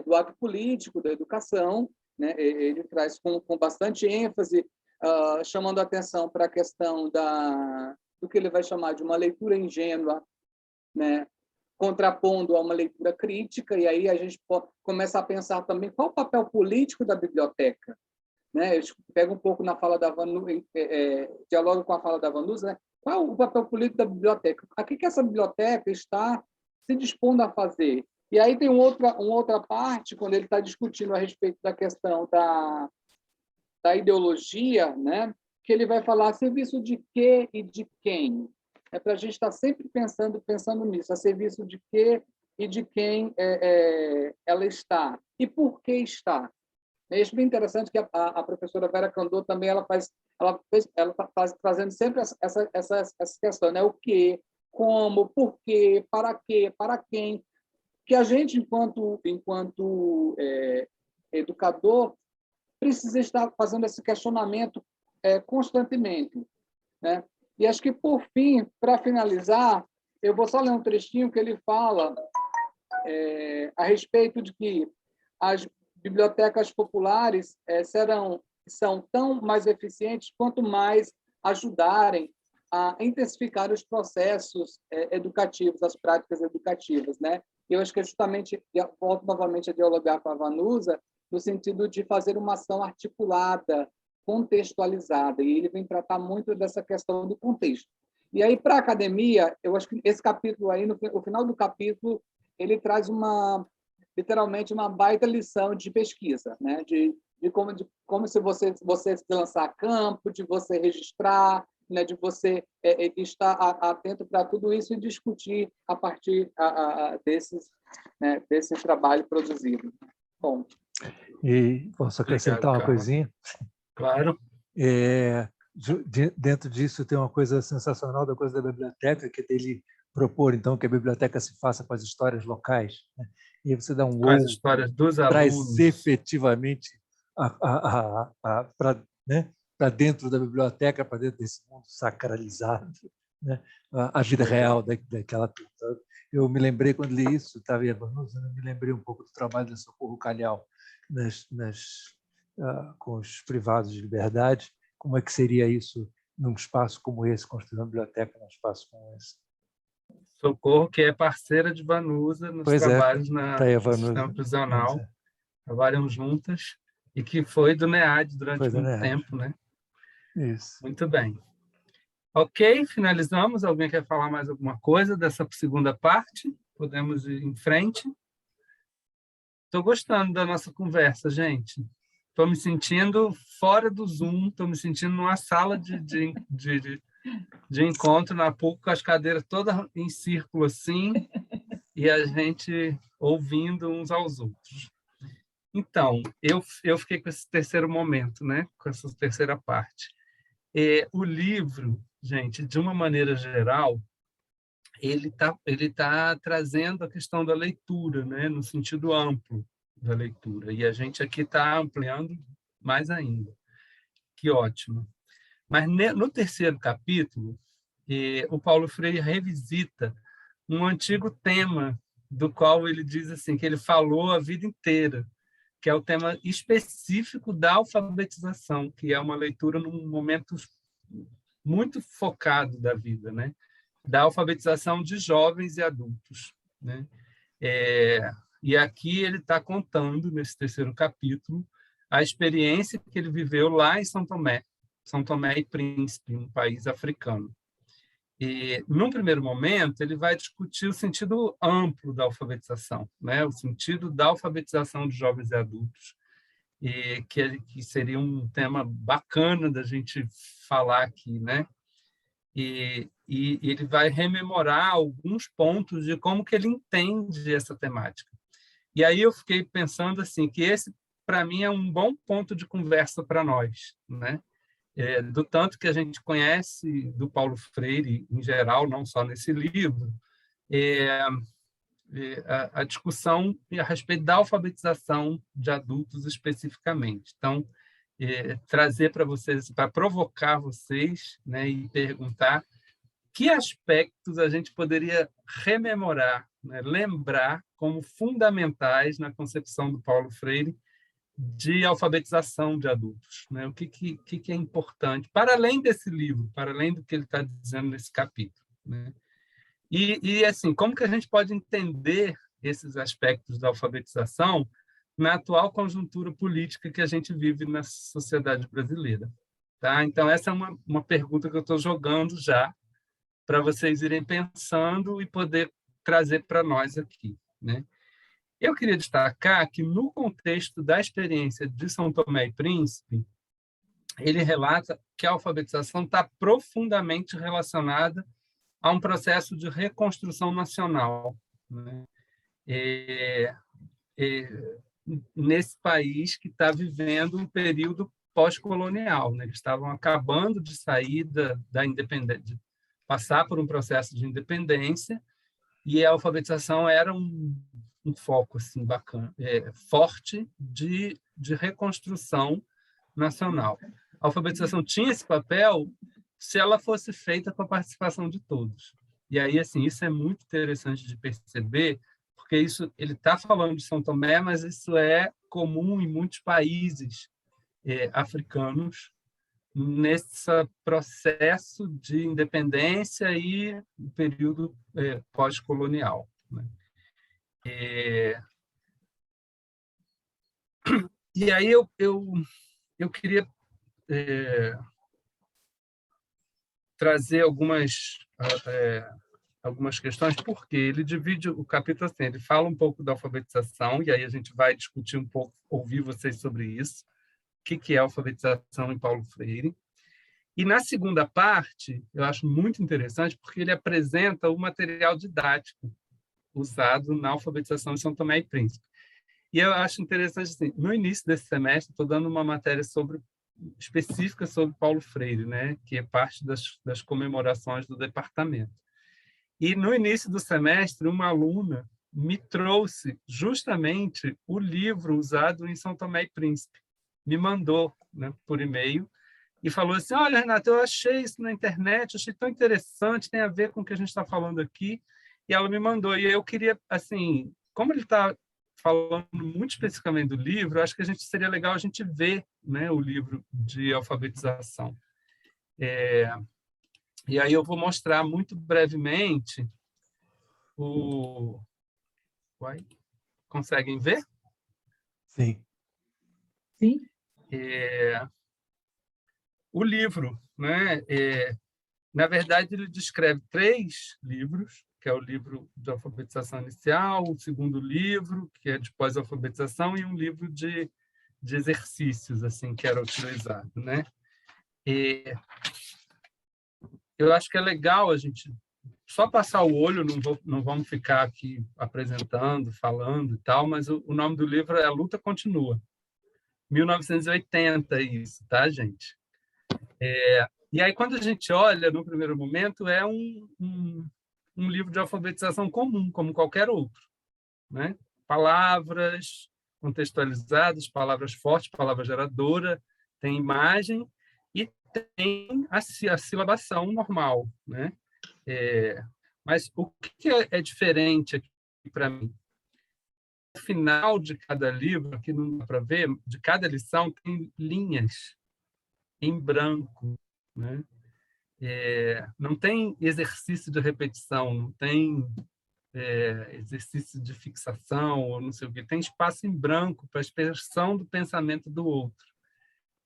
do ato político, da educação, né? Ele traz com bastante ênfase, chamando a atenção para a questão do que ele vai chamar de uma leitura ingênua, né, contrapondo a uma leitura crítica, e aí a gente começa a pensar também qual o papel político da biblioteca, né? Eu pego um pouco na fala da Vanusa, dialogo com a fala da Vanusa, né? Qual o papel político da biblioteca? O que essa biblioteca está se dispondo a fazer? E aí tem uma outra parte, quando ele está discutindo a respeito da questão da ideologia, né? Que ele vai falar a serviço de quê e de quem. É para a gente estar sempre pensando nisso, a serviço de quê e de quem ela está, e por que está. É bem interessante que a professora Vera Candor também ela está trazendo sempre essa questão, né? O que, como, por quê, para quem, que a gente, enquanto educador, precisa estar fazendo esse questionamento constantemente, né? E acho que, por fim, para finalizar, eu vou só ler um trechinho que ele fala a respeito de que as bibliotecas populares são tão mais eficientes quanto mais ajudarem a intensificar os processos educativos, as práticas educativas, né? E eu acho que justamente, volto novamente a dialogar com a Vanusa, no sentido de fazer uma ação articulada, contextualizada, e ele vem tratar muito dessa questão do contexto. E aí, para a academia, eu acho que esse capítulo aí, no final do capítulo, ele traz literalmente uma baita lição de pesquisa, né? de como se você se lançar a campo, de você registrar, né? De você estar atento para tudo isso e discutir a partir desse trabalho produzido. Bom. E posso acrescentar uma coisinha? Claro. Dentro disso tem uma coisa sensacional da coisa da biblioteca, que é dele propor então que a biblioteca se faça com as histórias locais, né? e aí você dá um Com as gol, histórias dos traz alunos. efetivamente para dentro da biblioteca, para dentro desse mundo sacralizado, né? A vida real daquela turma. Eu me lembrei, quando li isso, estava em Vanusa, me lembrei um pouco do trabalho da Socorro Calhau com os privados de liberdade. Como é que seria isso num espaço como esse, construir uma biblioteca num espaço como esse? Socorro, que é parceira de Vanusa nos trabalhos no sistema prisional, trabalham juntas, e que foi do NEAD durante muito tempo, né? Isso. Muito bem. Ok, finalizamos. Alguém quer falar mais alguma coisa dessa segunda parte? Podemos ir em frente. Estou gostando da nossa conversa, gente. Estou me sentindo fora do Zoom, estou me sentindo numa sala de encontro na PUC, com as cadeiras todas em círculo assim, e a gente ouvindo uns aos outros. Então, eu fiquei com esse terceiro momento, né? Com essa terceira parte. O livro, gente, de uma maneira geral, ele tá trazendo a questão da leitura, né? No sentido amplo da leitura. E a gente aqui está ampliando mais ainda. Que ótimo. Mas no terceiro capítulo, o Paulo Freire revisita um antigo tema do qual ele diz assim, que ele falou a vida inteira, que é o tema específico da alfabetização, que é uma leitura num momento muito focado da vida, né? Da alfabetização de jovens e adultos, né? E aqui ele está contando, nesse terceiro capítulo, a experiência que ele viveu lá em São Tomé e Príncipe, um país africano. E, num primeiro momento, ele vai discutir o sentido amplo da alfabetização, né? O sentido da alfabetização de jovens e adultos, que seria um tema bacana da gente falar aqui, né? E ele vai rememorar alguns pontos de como que ele entende essa temática. E aí eu fiquei pensando assim, que esse, para mim, é um bom ponto de conversa para nós, né? Do tanto que a gente conhece do Paulo Freire, em geral, não só nesse livro, a discussão a respeito da alfabetização de adultos especificamente. Então, trazer para vocês, para provocar vocês, né, e perguntar que aspectos a gente poderia rememorar, né, lembrar como fundamentais na concepção do Paulo Freire de alfabetização de adultos, né? O que é importante, para além desse livro, para além do que ele está dizendo nesse capítulo, né? E assim, como que a gente pode entender esses aspectos da alfabetização na atual conjuntura política que a gente vive na sociedade brasileira, tá? Então, essa é uma pergunta que eu estou jogando já, para vocês irem pensando e poder trazer para nós aqui, né? Eu queria destacar que, no contexto da experiência de São Tomé e Príncipe, ele relata que a alfabetização está profundamente relacionada a um processo de reconstrução nacional, né? Nesse país que está vivendo um período pós-colonial, né? Eles estavam acabando de sair da independência, passar por um processo de independência, e a alfabetização era um foco assim bacana, forte de reconstrução nacional. A alfabetização tinha esse papel se ela fosse feita com a participação de todos. E aí, assim, isso é muito interessante de perceber, porque ele está falando de São Tomé, mas isso é comum em muitos países africanos, nesse processo de independência e período pós-colonial, né? E aí eu queria trazer algumas questões, porque ele divide o capítulo assim, ele fala um pouco da alfabetização, e aí a gente vai discutir um pouco, ouvir vocês sobre isso, o que é alfabetização em Paulo Freire. E na segunda parte, eu acho muito interessante, porque ele apresenta o material didático usado na alfabetização em São Tomé e Príncipe. E eu acho interessante, assim, no início desse semestre, estou dando uma matéria específica sobre Paulo Freire, né, que é parte das comemorações do departamento. E no início do semestre, uma aluna me trouxe justamente o livro usado em São Tomé e Príncipe. Me mandou, né, por e-mail e falou assim: olha, Renata, eu achei isso na internet, achei tão interessante, tem a ver com o que a gente está falando aqui. E ela me mandou. E eu queria, assim, como ele está falando muito especificamente do livro, acho que seria legal a gente ver, né, o livro de alfabetização. E aí eu vou mostrar muito brevemente o... Conseguem ver? Sim. Sim. O livro, né? Na verdade, ele descreve 3 livros, que é o livro de alfabetização inicial, o segundo livro, que é de pós-alfabetização, e um livro de exercícios, assim, que era utilizado, né? Eu acho que é legal a gente só passar o olho, não vamos ficar aqui apresentando, falando e tal, mas o nome do livro é A Luta Continua, 1980, isso, tá, gente? E aí, quando a gente olha, no primeiro momento, é um livro de alfabetização comum, como qualquer outro, né? Palavras contextualizadas, palavras fortes, palavra geradora, tem imagem e tem a silabação normal, né? Mas o que é diferente aqui para mim? No final de cada livro, aqui não dá para ver, de cada lição tem linhas em branco, né? Não tem exercício de repetição, não tem exercício de fixação, ou não sei o que, tem espaço em branco para a expressão do pensamento do outro.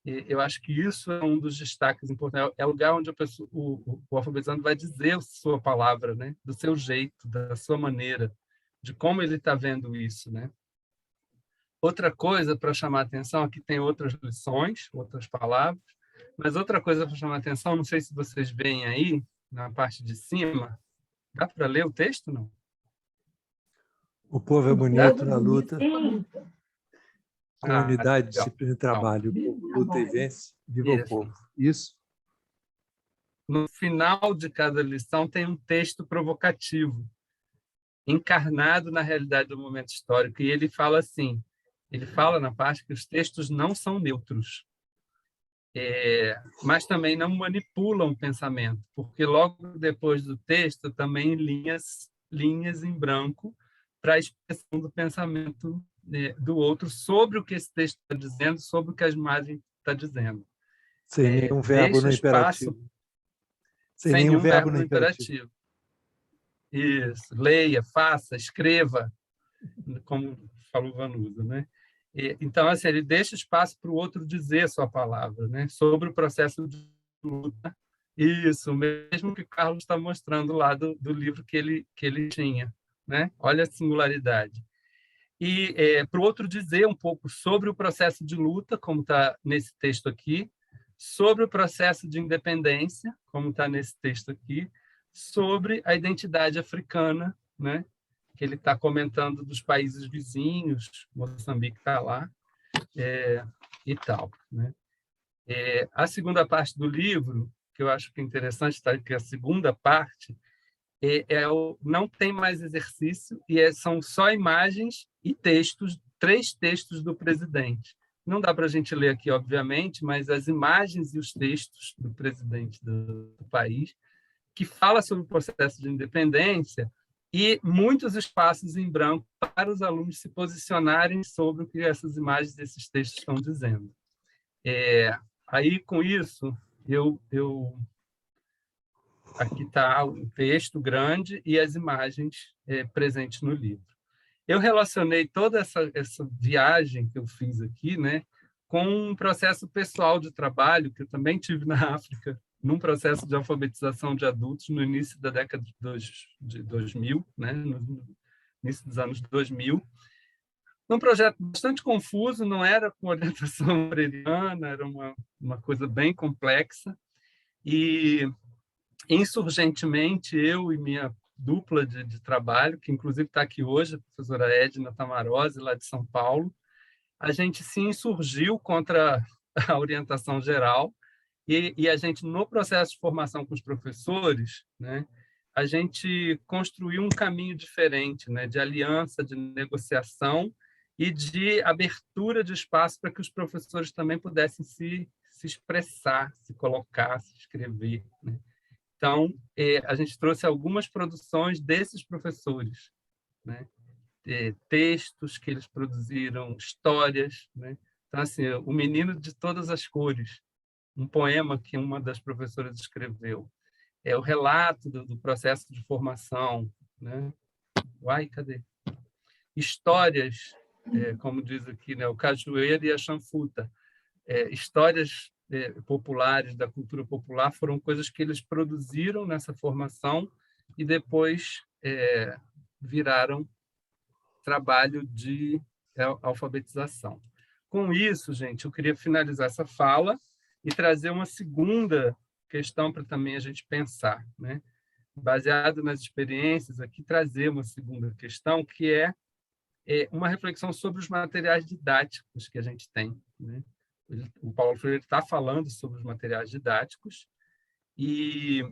Eu acho que isso é um dos destaques importantes, é o lugar onde o alfabetizando vai dizer a sua palavra, né? Do seu jeito, da sua maneira, de como ele está vendo isso, né? Outra coisa para chamar a atenção, aqui tem outras lições, outras palavras, mas outra coisa para chamar a atenção, não sei se vocês veem aí, na parte de cima, dá para ler o texto, não? O povo é bonito na luta. Com unidade, legal. disciplina e trabalho. O povo luta e vence. Viva o povo. Isso. No final de cada lição tem um texto provocativo, encarnado na realidade do momento histórico. E ele fala assim, ele fala na parte que os textos não são neutros, mas também não manipulam o pensamento, porque logo depois do texto também linhas em branco para a expressão do pensamento do outro sobre o que esse texto está dizendo, sobre o que a imagem está dizendo. Sem nenhum verbo no imperativo. Sem nenhum verbo no imperativo. Isso. Leia, faça, escreva, como falou Vanusa, né? Então, assim, ele deixa espaço para o outro dizer a sua palavra, né? Sobre o processo de luta. Isso, mesmo que o Carlos está mostrando lá do livro que ele tinha, né? Olha a singularidade. E para o outro dizer um pouco sobre o processo de luta, como está nesse texto aqui, sobre o processo de independência, como está nesse texto aqui, sobre a identidade africana, né? Que ele está comentando dos países vizinhos, Moçambique está lá, e tal, né? A segunda parte do livro, que eu acho que é interessante, tá? Que a segunda parte não tem mais exercício e são só imagens e textos, 3 textos do presidente. Não dá para a gente ler aqui, obviamente, mas as imagens e os textos do presidente do país, que fala sobre o processo de independência e muitos espaços em branco para os alunos se posicionarem sobre o que essas imagens desses textos estão dizendo. Aí, com isso, aqui está o texto grande e as imagens presentes no livro. Eu relacionei toda essa viagem que eu fiz aqui, né, com um processo pessoal de trabalho que eu também tive na África, num processo de alfabetização de adultos no início da década de 2000, né, no início dos anos 2000. Um projeto bastante confuso, não era com orientação freiriana, era uma coisa bem complexa. E, insurgentemente, eu e minha dupla de trabalho, que inclusive está aqui hoje, a professora Edna Tamarose, lá de São Paulo, a gente se insurgiu contra a orientação geral e a gente, no processo de formação com os professores, né, a gente construiu um caminho diferente, né, de aliança, de negociação e de abertura de espaço para que os professores também pudessem se expressar, se colocar, se escrever, né? Então, a gente trouxe algumas produções desses professores, né? Textos que eles produziram, histórias, né? Então, assim, O Menino de Todas as Cores, um poema que uma das professoras escreveu. O relato do processo de formação, né? Cadê? Histórias, como diz aqui, né? O Cajueiro e a Chanfuta. Histórias populares, da cultura popular, foram coisas que eles produziram nessa formação e depois viraram trabalho de alfabetização. Com isso, gente, eu queria finalizar essa fala e trazer uma segunda questão para também a gente pensar, né? Baseado nas experiências aqui, trazer uma segunda questão, que é uma reflexão sobre os materiais didáticos que a gente tem, né? O Paulo Freire está falando sobre os materiais didáticos e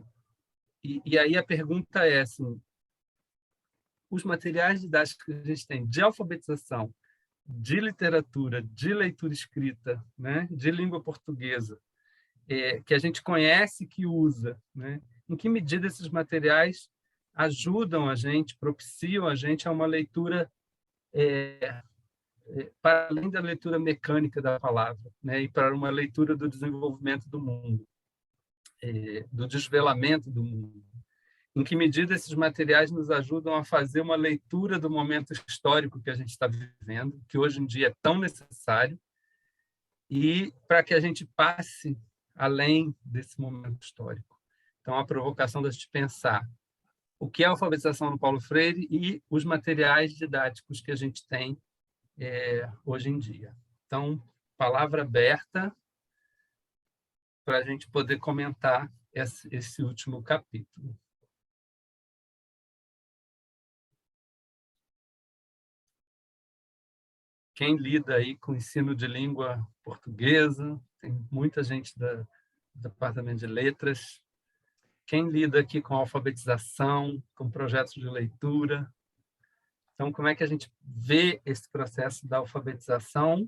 aí a pergunta é assim, os materiais didáticos que a gente tem de alfabetização, de literatura, de leitura escrita, né, de língua portuguesa, que a gente conhece, que usa, né, em que medida esses materiais ajudam a gente, propiciam a gente a uma leitura para além da leitura mecânica da palavra, né, e para uma leitura do desenvolvimento do mundo, do desvelamento do mundo. Em que medida esses materiais nos ajudam a fazer uma leitura do momento histórico que a gente está vivendo, que hoje em dia é tão necessário, e para que a gente passe além desse momento histórico. Então, a provocação da gente pensar o que é a alfabetização no Paulo Freire e os materiais didáticos que a gente tem hoje em dia. Então, palavra aberta para a gente poder comentar esse último capítulo. Quem lida aí com o ensino de língua portuguesa, tem muita gente do Departamento de Letras. Quem lida aqui com alfabetização, com projetos de leitura. Então, como é que a gente vê esse processo da alfabetização?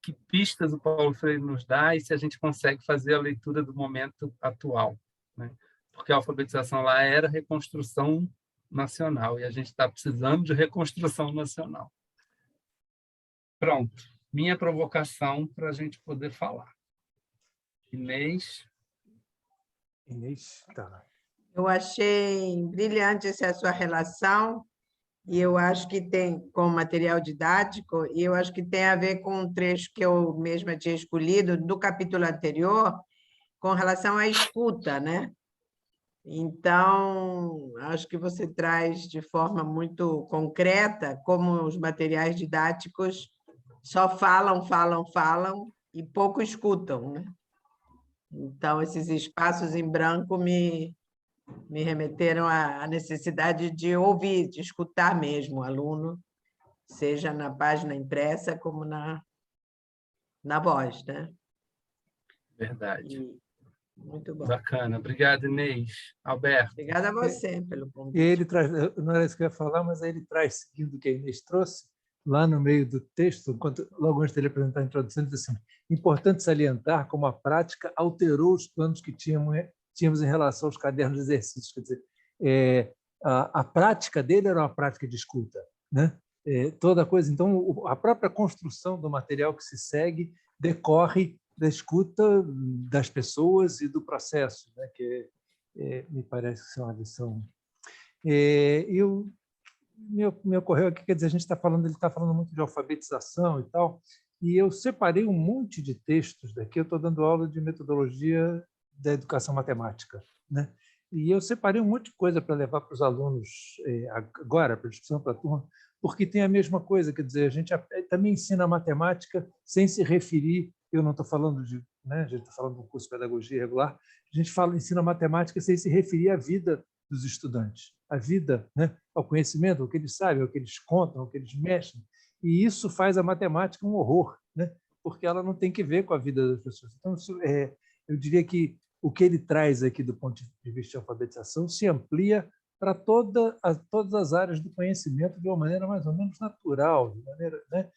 Que pistas o Paulo Freire nos dá e se a gente consegue fazer a leitura do momento atual, né? Porque a alfabetização lá era reconstrução nacional e a gente está precisando de reconstrução nacional. Pronto, minha provocação para a gente poder falar. Inês? Inês, tá. Eu achei brilhante essa sua relação, e eu acho que tem com material didático, e eu acho que tem a ver com um trecho que eu mesma tinha escolhido do capítulo anterior, com relação à escuta, né? Então, acho que você traz de forma muito concreta como os materiais didáticos só falam e pouco escutam, né? Então, esses espaços em branco me remeteram à necessidade de ouvir, de escutar mesmo o aluno, seja na página impressa como na voz, né? Verdade. Muito bom. Bacana. Obrigado, Inês. Alberto. Obrigada a você pelo convite. E ele traz, não era isso que eu ia falar, mas aí ele traz, seguindo o que a Inês trouxe, lá no meio do texto, logo antes dele apresentar a introdução, ele diz assim, importante salientar como a prática alterou os planos que tínhamos em relação aos cadernos de exercícios. Quer dizer, a prática dele era uma prática de escuta, né? Toda coisa. Então, a própria construção do material que se segue decorre da escuta das pessoas e do processo, né? Que me parece ser uma lição. Me ocorreu aqui, quer dizer, ele está falando muito de alfabetização e tal, e eu separei um monte de textos daqui. Eu estou dando aula de metodologia da educação matemática, né? E eu separei um monte de coisa para levar para os alunos agora, para a discussão para a turma, porque tem a mesma coisa, quer dizer, a gente também ensina matemática sem se referir, eu não estou falando de, né, a gente está falando de um curso de pedagogia regular, a gente ensina matemática sem se referir à vida dos estudantes, à vida, né, ao conhecimento, ao que eles sabem, ao que eles contam, ao que eles mexem, e isso faz a matemática um horror, né, porque ela não tem que ver com a vida das pessoas. Então, eu diria que o que ele traz aqui do ponto de vista de alfabetização se amplia para todas as áreas do conhecimento de uma maneira mais ou menos natural, de maneira, né?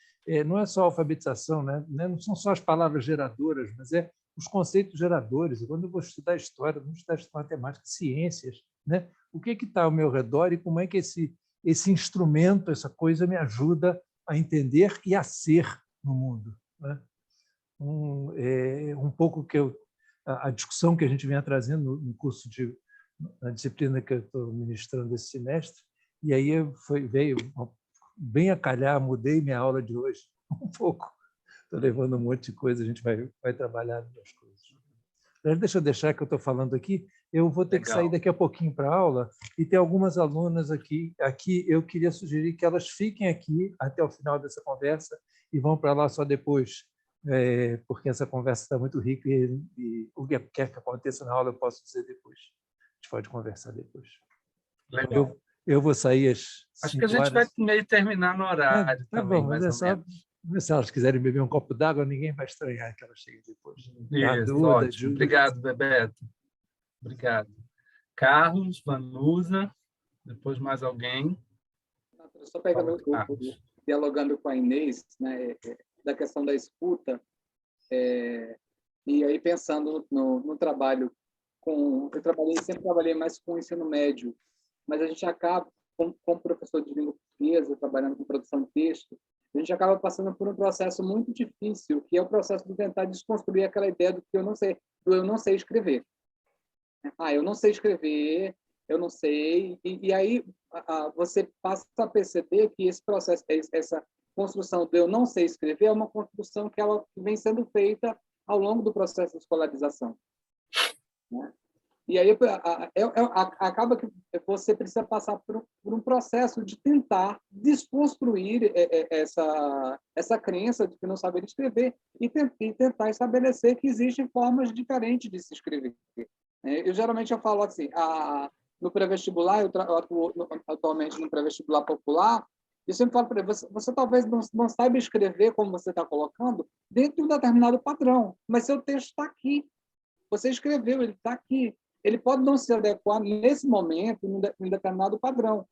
Não é só a alfabetização, né? Não são só as palavras geradoras, mas os conceitos geradores. Quando eu vou estudar história, vou estudar matemática, ciências, né? O que está ao meu redor e como é que esse instrumento, essa coisa, me ajuda a entender e a ser no mundo, né? Um pouco que a discussão que a gente vem trazendo no curso na disciplina que eu estou ministrando esse semestre, e aí veio bem a calhar, mudei minha aula de hoje um pouco. Estou levando um monte de coisa, a gente vai trabalhar nas coisas. Deixa eu deixar que eu estou falando aqui. Eu vou ter que sair daqui a pouquinho para a aula e tem algumas alunas aqui. Eu queria sugerir que elas fiquem aqui até o final dessa conversa e vão para lá só depois, porque essa conversa está muito rica e o que quer que aconteça na aula eu posso dizer depois. A gente pode conversar depois. Legal. Eu vou sair às 5 Acho que a gente vai meio terminar no horário também, bom, mas mais ou menos. Se elas quiserem beber um copo d'água, ninguém vai estranhar que elas cheguem depois. Isso, ótimo. Obrigado, Bebeto. Obrigado. Carlos, Vanusa, depois mais alguém. Só pegando um pouco, dialogando com a Inês, né, da questão da escuta, e aí pensando no trabalho sempre trabalhei mais com o ensino médio, mas a gente acaba, como professor de língua portuguesa, trabalhando com produção de texto, a gente acaba passando por um processo muito difícil, que é o processo de tentar desconstruir aquela ideia do que eu não sei escrever. Eu não sei escrever, eu não sei, e aí você passa a perceber que esse processo, essa construção do eu não sei escrever é uma construção que ela vem sendo feita ao longo do processo de escolarização, né? E aí acaba que você precisa passar por um processo de tentar desconstruir essa crença de que não saber escrever e tentar estabelecer que existem formas diferentes de se escrever. Eu geralmente falo assim, no pré-vestibular, eu atuo atualmente no pré-vestibular popular, eu sempre falo para ele, você talvez não saiba escrever como você está colocando dentro de um determinado padrão, mas seu texto está aqui. Você escreveu, ele está aqui. Ele pode não se adequar nesse momento, em determinado padrão.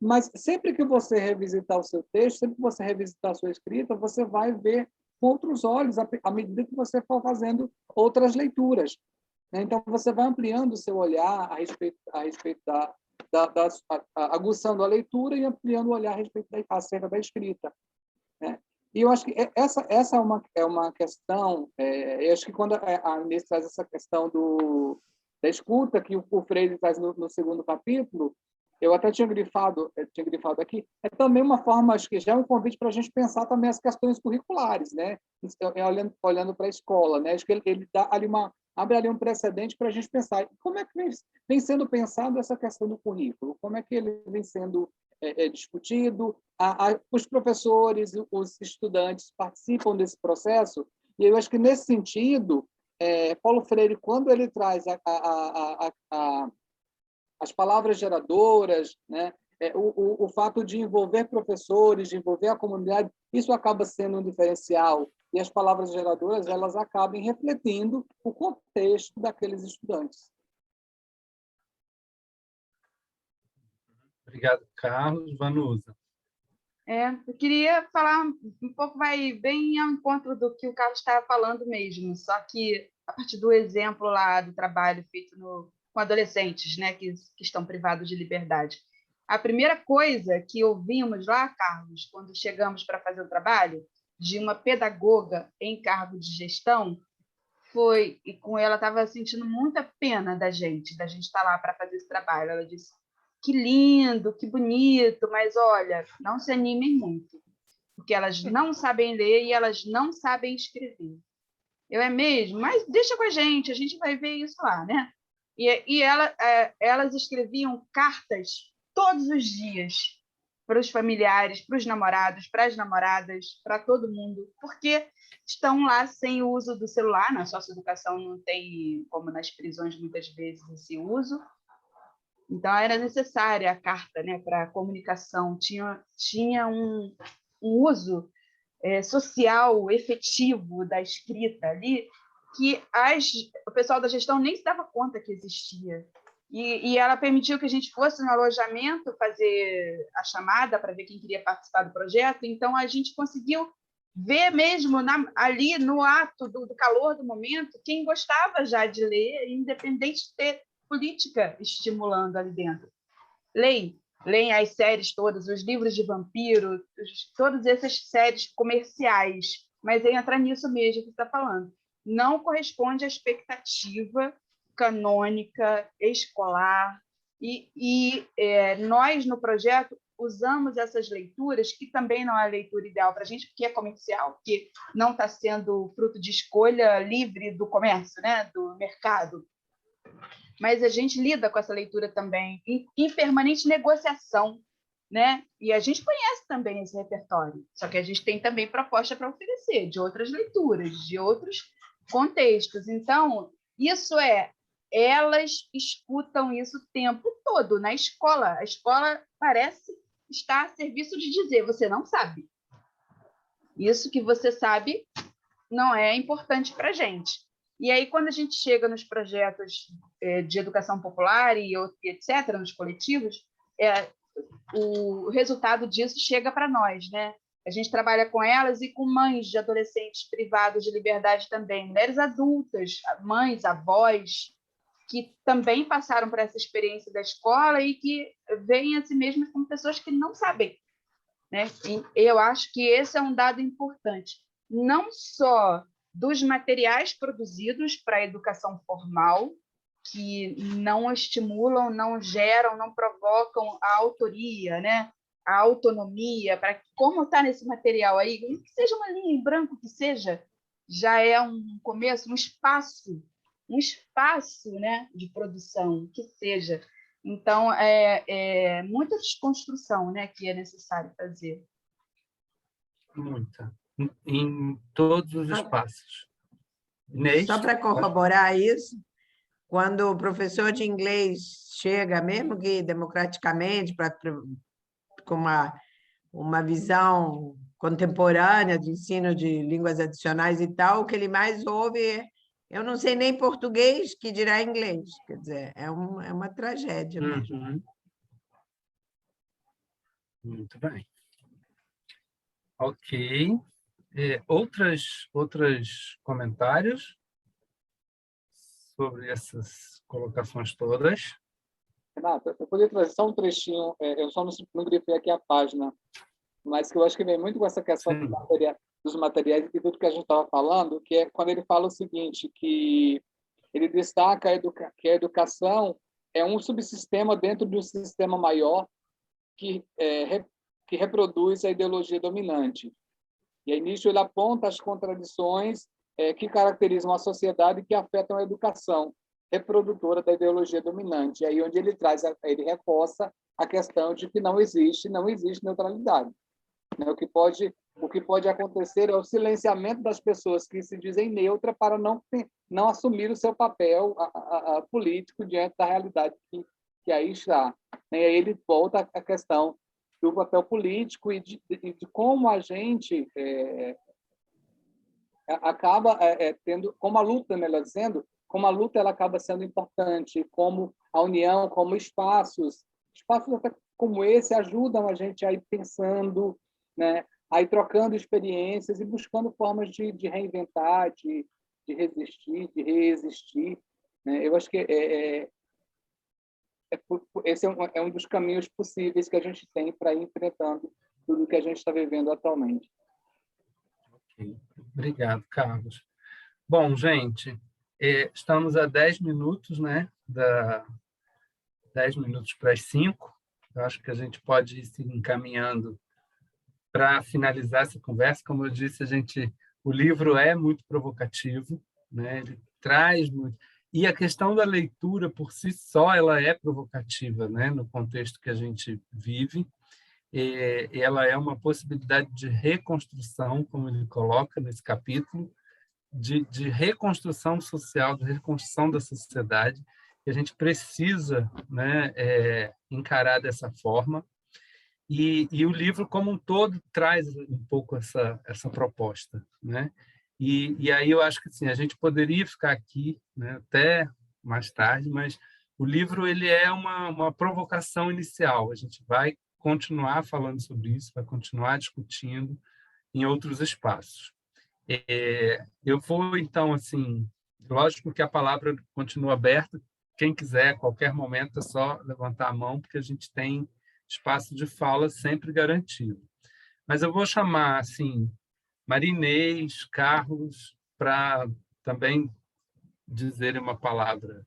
Mas sempre que você revisitar o seu texto, sempre que você revisitar a sua escrita, você vai ver com outros olhos, à medida que você for fazendo outras leituras. Então, você vai ampliando o seu olhar a respeito aguçando a leitura e ampliando o olhar a respeito acerca da escrita. E eu acho que essa é uma questão, eu acho que quando a Inês traz essa questão da escuta, que o Freire traz no segundo capítulo, eu até tinha grifado aqui, é também uma forma, acho que já é um convite para a gente pensar também as questões curriculares, né? Olhando para a escola, né? Acho que ele dá ali abre ali um precedente para a gente pensar como é que vem sendo pensado essa questão do currículo, como é que ele vem sendo discutido, os professores, os estudantes participam desse processo, e eu acho que, nesse sentido, Paulo Freire, quando ele traz as palavras geradoras, né, o fato de envolver professores, de envolver a comunidade, isso acaba sendo um diferencial, e as palavras geradoras elas acabam refletindo o contexto daqueles estudantes. Obrigado, Carlos. Vanusa. Eu queria falar um pouco, vai bem ao encontro do que o Carlos estava falando mesmo, só que a partir do exemplo lá do trabalho feito com adolescentes, né, que estão privados de liberdade. A primeira coisa que ouvimos lá, Carlos, quando chegamos para fazer o trabalho, de uma pedagoga em cargo de gestão, foi, e com ela estava sentindo muita pena da gente estar lá para fazer esse trabalho. Ela disse: que lindo, que bonito, mas olha, não se animem muito, porque elas não sabem ler e elas não sabem escrever. É mesmo? Mas deixa com a gente vai ver isso lá, né? E elas escreviam cartas todos os dias para os familiares, para os namorados, para as namoradas, para todo mundo, porque estão lá sem o uso do celular. Na socioeducação não tem, como nas prisões muitas vezes, esse uso. Então, era necessária a carta, né, para a comunicação. Tinha um uso social efetivo da escrita ali que o pessoal da gestão nem se dava conta que existia. E ela permitiu que a gente fosse no alojamento fazer a chamada para ver quem queria participar do projeto. Então, a gente conseguiu ver mesmo ali no ato do calor do momento quem gostava já de ler, independente de ter política estimulando ali dentro. Leem as séries todas, os livros de vampiro, todas essas séries comerciais, mas entra nisso mesmo que você está falando. Não corresponde à expectativa canônica, escolar, e nós, no projeto, usamos essas leituras, que também não é a leitura ideal para a gente, porque é comercial, porque não está sendo fruto de escolha livre do comércio, né, do mercado. Mas a gente lida com essa leitura também em permanente negociação, né? E a gente conhece também esse repertório, só que a gente tem também proposta para oferecer de outras leituras, de outros contextos. Então, elas escutam isso o tempo todo na escola. A escola parece estar a serviço de dizer, você não sabe. Isso que você sabe não é importante para a gente. E aí, quando a gente chega nos projetos de educação popular e etc., nos coletivos, o resultado disso chega para nós, né? A gente trabalha com elas e com mães de adolescentes privados de liberdade também, mulheres adultas, mães, avós, que também passaram por essa experiência da escola e que veem a si mesmas como pessoas que não sabem, né? E eu acho que esse é um dado importante, não só dos materiais produzidos para a educação formal, que não estimulam, não geram, não provocam a autoria, né? A autonomia, para como está nesse material aí, que seja uma linha em branco, que seja, já é um começo, um espaço, né, de produção, que seja. Então, é muita desconstrução, né, que é necessário fazer. Muita. Em todos os espaços. Inês? Só para corroborar isso, quando o professor de inglês chega, mesmo que democraticamente, com uma visão contemporânea de ensino de línguas adicionais e tal, o que ele mais ouve é: eu não sei nem português, que dirá inglês. Quer dizer, é uma tragédia mesmo. Muito bem. Ok. Outros comentários sobre essas colocações todas? Renata, eu poderia trazer só um trechinho, eu só não grifei aqui a página, mas que eu acho que vem muito com essa questão dos materiais e tudo que a gente estava falando, que é quando ele fala o seguinte, que ele destaca que a educação é um subsistema dentro de um sistema maior que reproduz a ideologia dominante. E aí, nisso, ele aponta as contradições que caracterizam a sociedade e que afetam a educação reprodutora da ideologia dominante. E aí onde ele reforça a questão de que não existe neutralidade. O que pode acontecer é o silenciamento das pessoas que se dizem neutra para não assumir o seu papel político diante da realidade que aí está. E aí ele volta à questão do papel político e de como a gente acaba tendo, como a luta, melhor dizendo, como a luta ela acaba sendo importante, como a união, como espaços até como esse ajudam a gente a ir pensando, né, a ir trocando experiências e buscando formas de reinventar, de resistir, de reexistir. Né? Eu acho que esse é um dos caminhos possíveis que a gente tem para ir enfrentando tudo que a gente está vivendo atualmente. Okay. Obrigado, Carlos. Bom, gente, estamos a 10 minutos, né? 10 minutos para as 5. Eu acho que a gente pode ir se encaminhando para finalizar essa conversa. Como eu disse, o livro é muito provocativo, né? Ele traz muito... E a questão da leitura, por si só, ela é provocativa, né? No contexto que a gente vive. Ela é uma possibilidade de reconstrução, como ele coloca nesse capítulo, de reconstrução social, de reconstrução da sociedade, que a gente precisa, né, encarar dessa forma. E o livro, como um todo, traz um pouco essa proposta, né? E aí eu acho que assim, a gente poderia ficar aqui, né, até mais tarde, mas o livro ele é uma provocação inicial. A gente vai continuar falando sobre isso, vai continuar discutindo em outros espaços. Eu vou, então, assim, lógico que a palavra continua aberta. Quem quiser, a qualquer momento, é só levantar a mão, porque a gente tem espaço de fala sempre garantido. Mas eu vou chamar, assim, Marinês, Carlos, para também dizerem uma palavra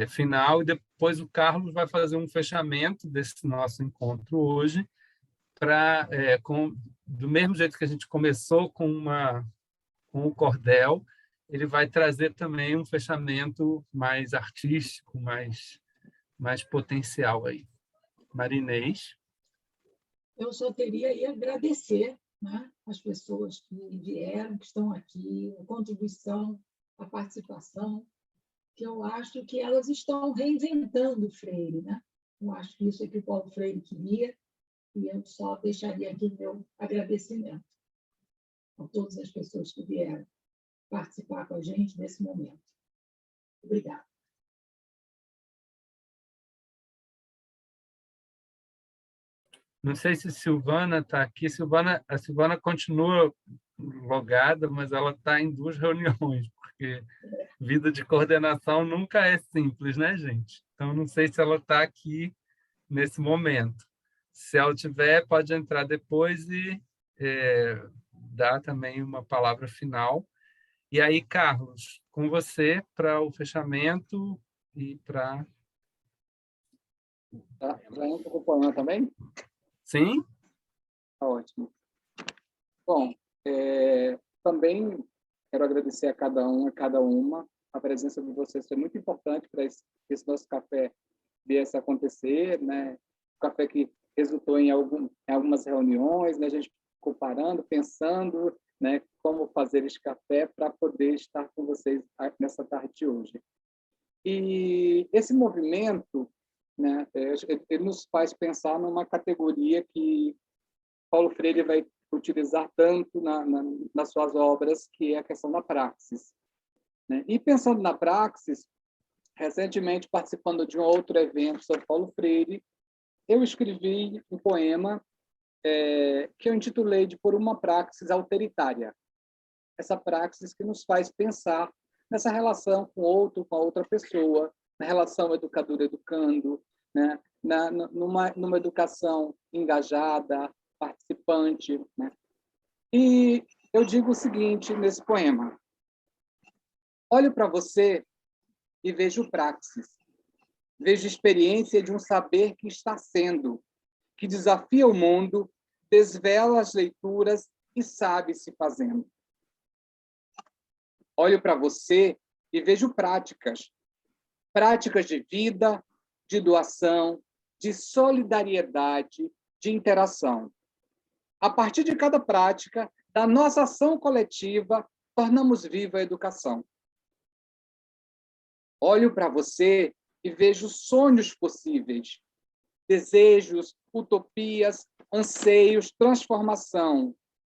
final, e depois o Carlos vai fazer um fechamento desse nosso encontro hoje, do mesmo jeito que a gente começou com o cordel, ele vai trazer também um fechamento mais artístico, mais potencial aí. Marinês. Eu só teria aí agradecer, né, as pessoas que vieram, que estão aqui, a contribuição, a participação, que eu acho que elas estão reinventando o Freire, né? Eu acho que isso é que o Paulo Freire queria, e eu só deixaria aqui meu agradecimento a todas as pessoas que vieram participar com a gente nesse momento. Obrigada. Não sei se Silvana está aqui. A Silvana continua logada, mas ela está em 2 reuniões, porque vida de coordenação nunca é simples, né, gente? Então, não sei se ela está aqui nesse momento. Se ela tiver, pode entrar depois e dar também uma palavra final. E aí, Carlos, com você para o fechamento e para... Já entra com o poema também? Sim. Tá ótimo. Bom, também quero agradecer a cada um, a cada uma. A presença de vocês foi muito importante para esse nosso café viesse a acontecer, né? O café que resultou em algumas reuniões, né? A gente ficou parando, pensando, né, como fazer esse café para poder estar com vocês nessa tarde de hoje. E esse movimento, né, ele nos faz pensar numa categoria que Paulo Freire vai utilizar tanto nas suas obras, que é a questão da praxis, né? E pensando na praxis, recentemente, participando de um outro evento sobre Paulo Freire, eu escrevi um poema que eu intitulei de Por uma Praxis Alteritária. Essa praxis que nos faz pensar nessa relação com o outro, com a outra pessoa, na relação educador-educando, né? Numa educação engajada, participante, né? E eu digo o seguinte nesse poema: olho para você e vejo praxis, vejo experiência de um saber que está sendo, que desafia o mundo, desvela as leituras e sabe se fazendo. Olho para você e vejo práticas de vida, de doação, de solidariedade, de interação. A partir de cada prática, da nossa ação coletiva, tornamos viva a educação. Olho para você e vejo sonhos possíveis, desejos, utopias, anseios, transformação,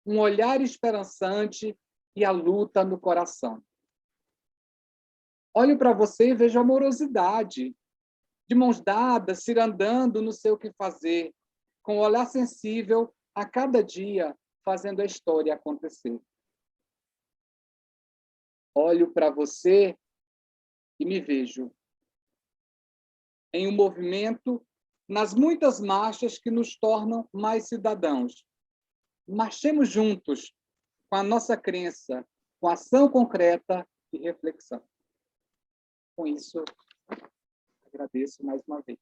um olhar esperançante e a luta no coração. Olho para você e vejo amorosidade, de mãos dadas, cirandando no seu que fazer, com o olhar sensível a cada dia, fazendo a história acontecer. Olho para você e me vejo em um movimento, nas muitas marchas que nos tornam mais cidadãos. Marchemos juntos, com a nossa crença, com ação concreta e reflexão. Com isso, agradeço mais uma vez.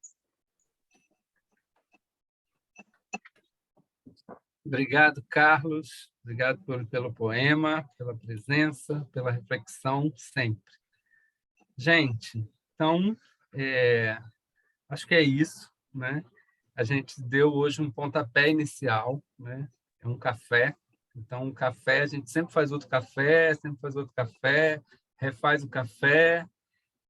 Obrigado, Carlos. Obrigado pelo poema, pela presença, pela reflexão, sempre. Gente, então, acho que é isso, né? A gente deu hoje um pontapé inicial, né? É um café. Então, um café, a gente sempre faz outro café, refaz o café,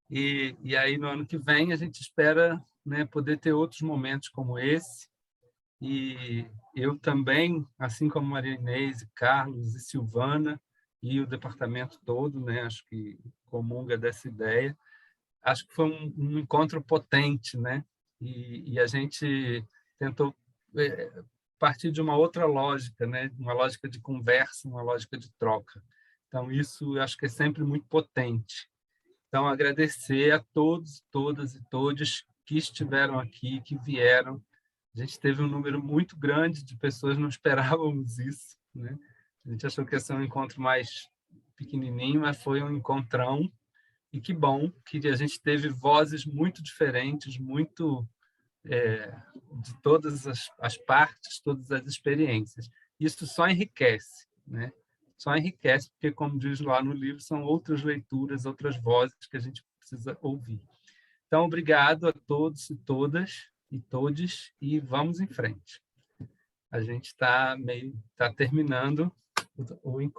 e aí, no ano que vem, a gente espera, né, poder ter outros momentos como esse. E eu também, assim como Maria Inês, Carlos e Silvana, e o departamento todo, né? Acho que comunga dessa ideia. Acho que foi um encontro potente, né? E a gente tentou partir de uma outra lógica, né? Uma lógica de conversa, uma lógica de troca. Então, isso eu acho que é sempre muito potente. Então, agradecer a todos, todas e todos que estiveram aqui, que vieram. A gente teve um número muito grande de pessoas, não esperávamos isso, né? A gente achou que ia ser um encontro mais pequenininho, mas foi um encontrão. E que bom que a gente teve vozes muito diferentes, muito de todas as partes, todas as experiências. Isso só enriquece, né? Só enriquece, porque, como diz lá no livro, são outras leituras, outras vozes que a gente precisa ouvir. Então, obrigado a todos e todas e todes, e vamos em frente. A gente está terminando o encontro.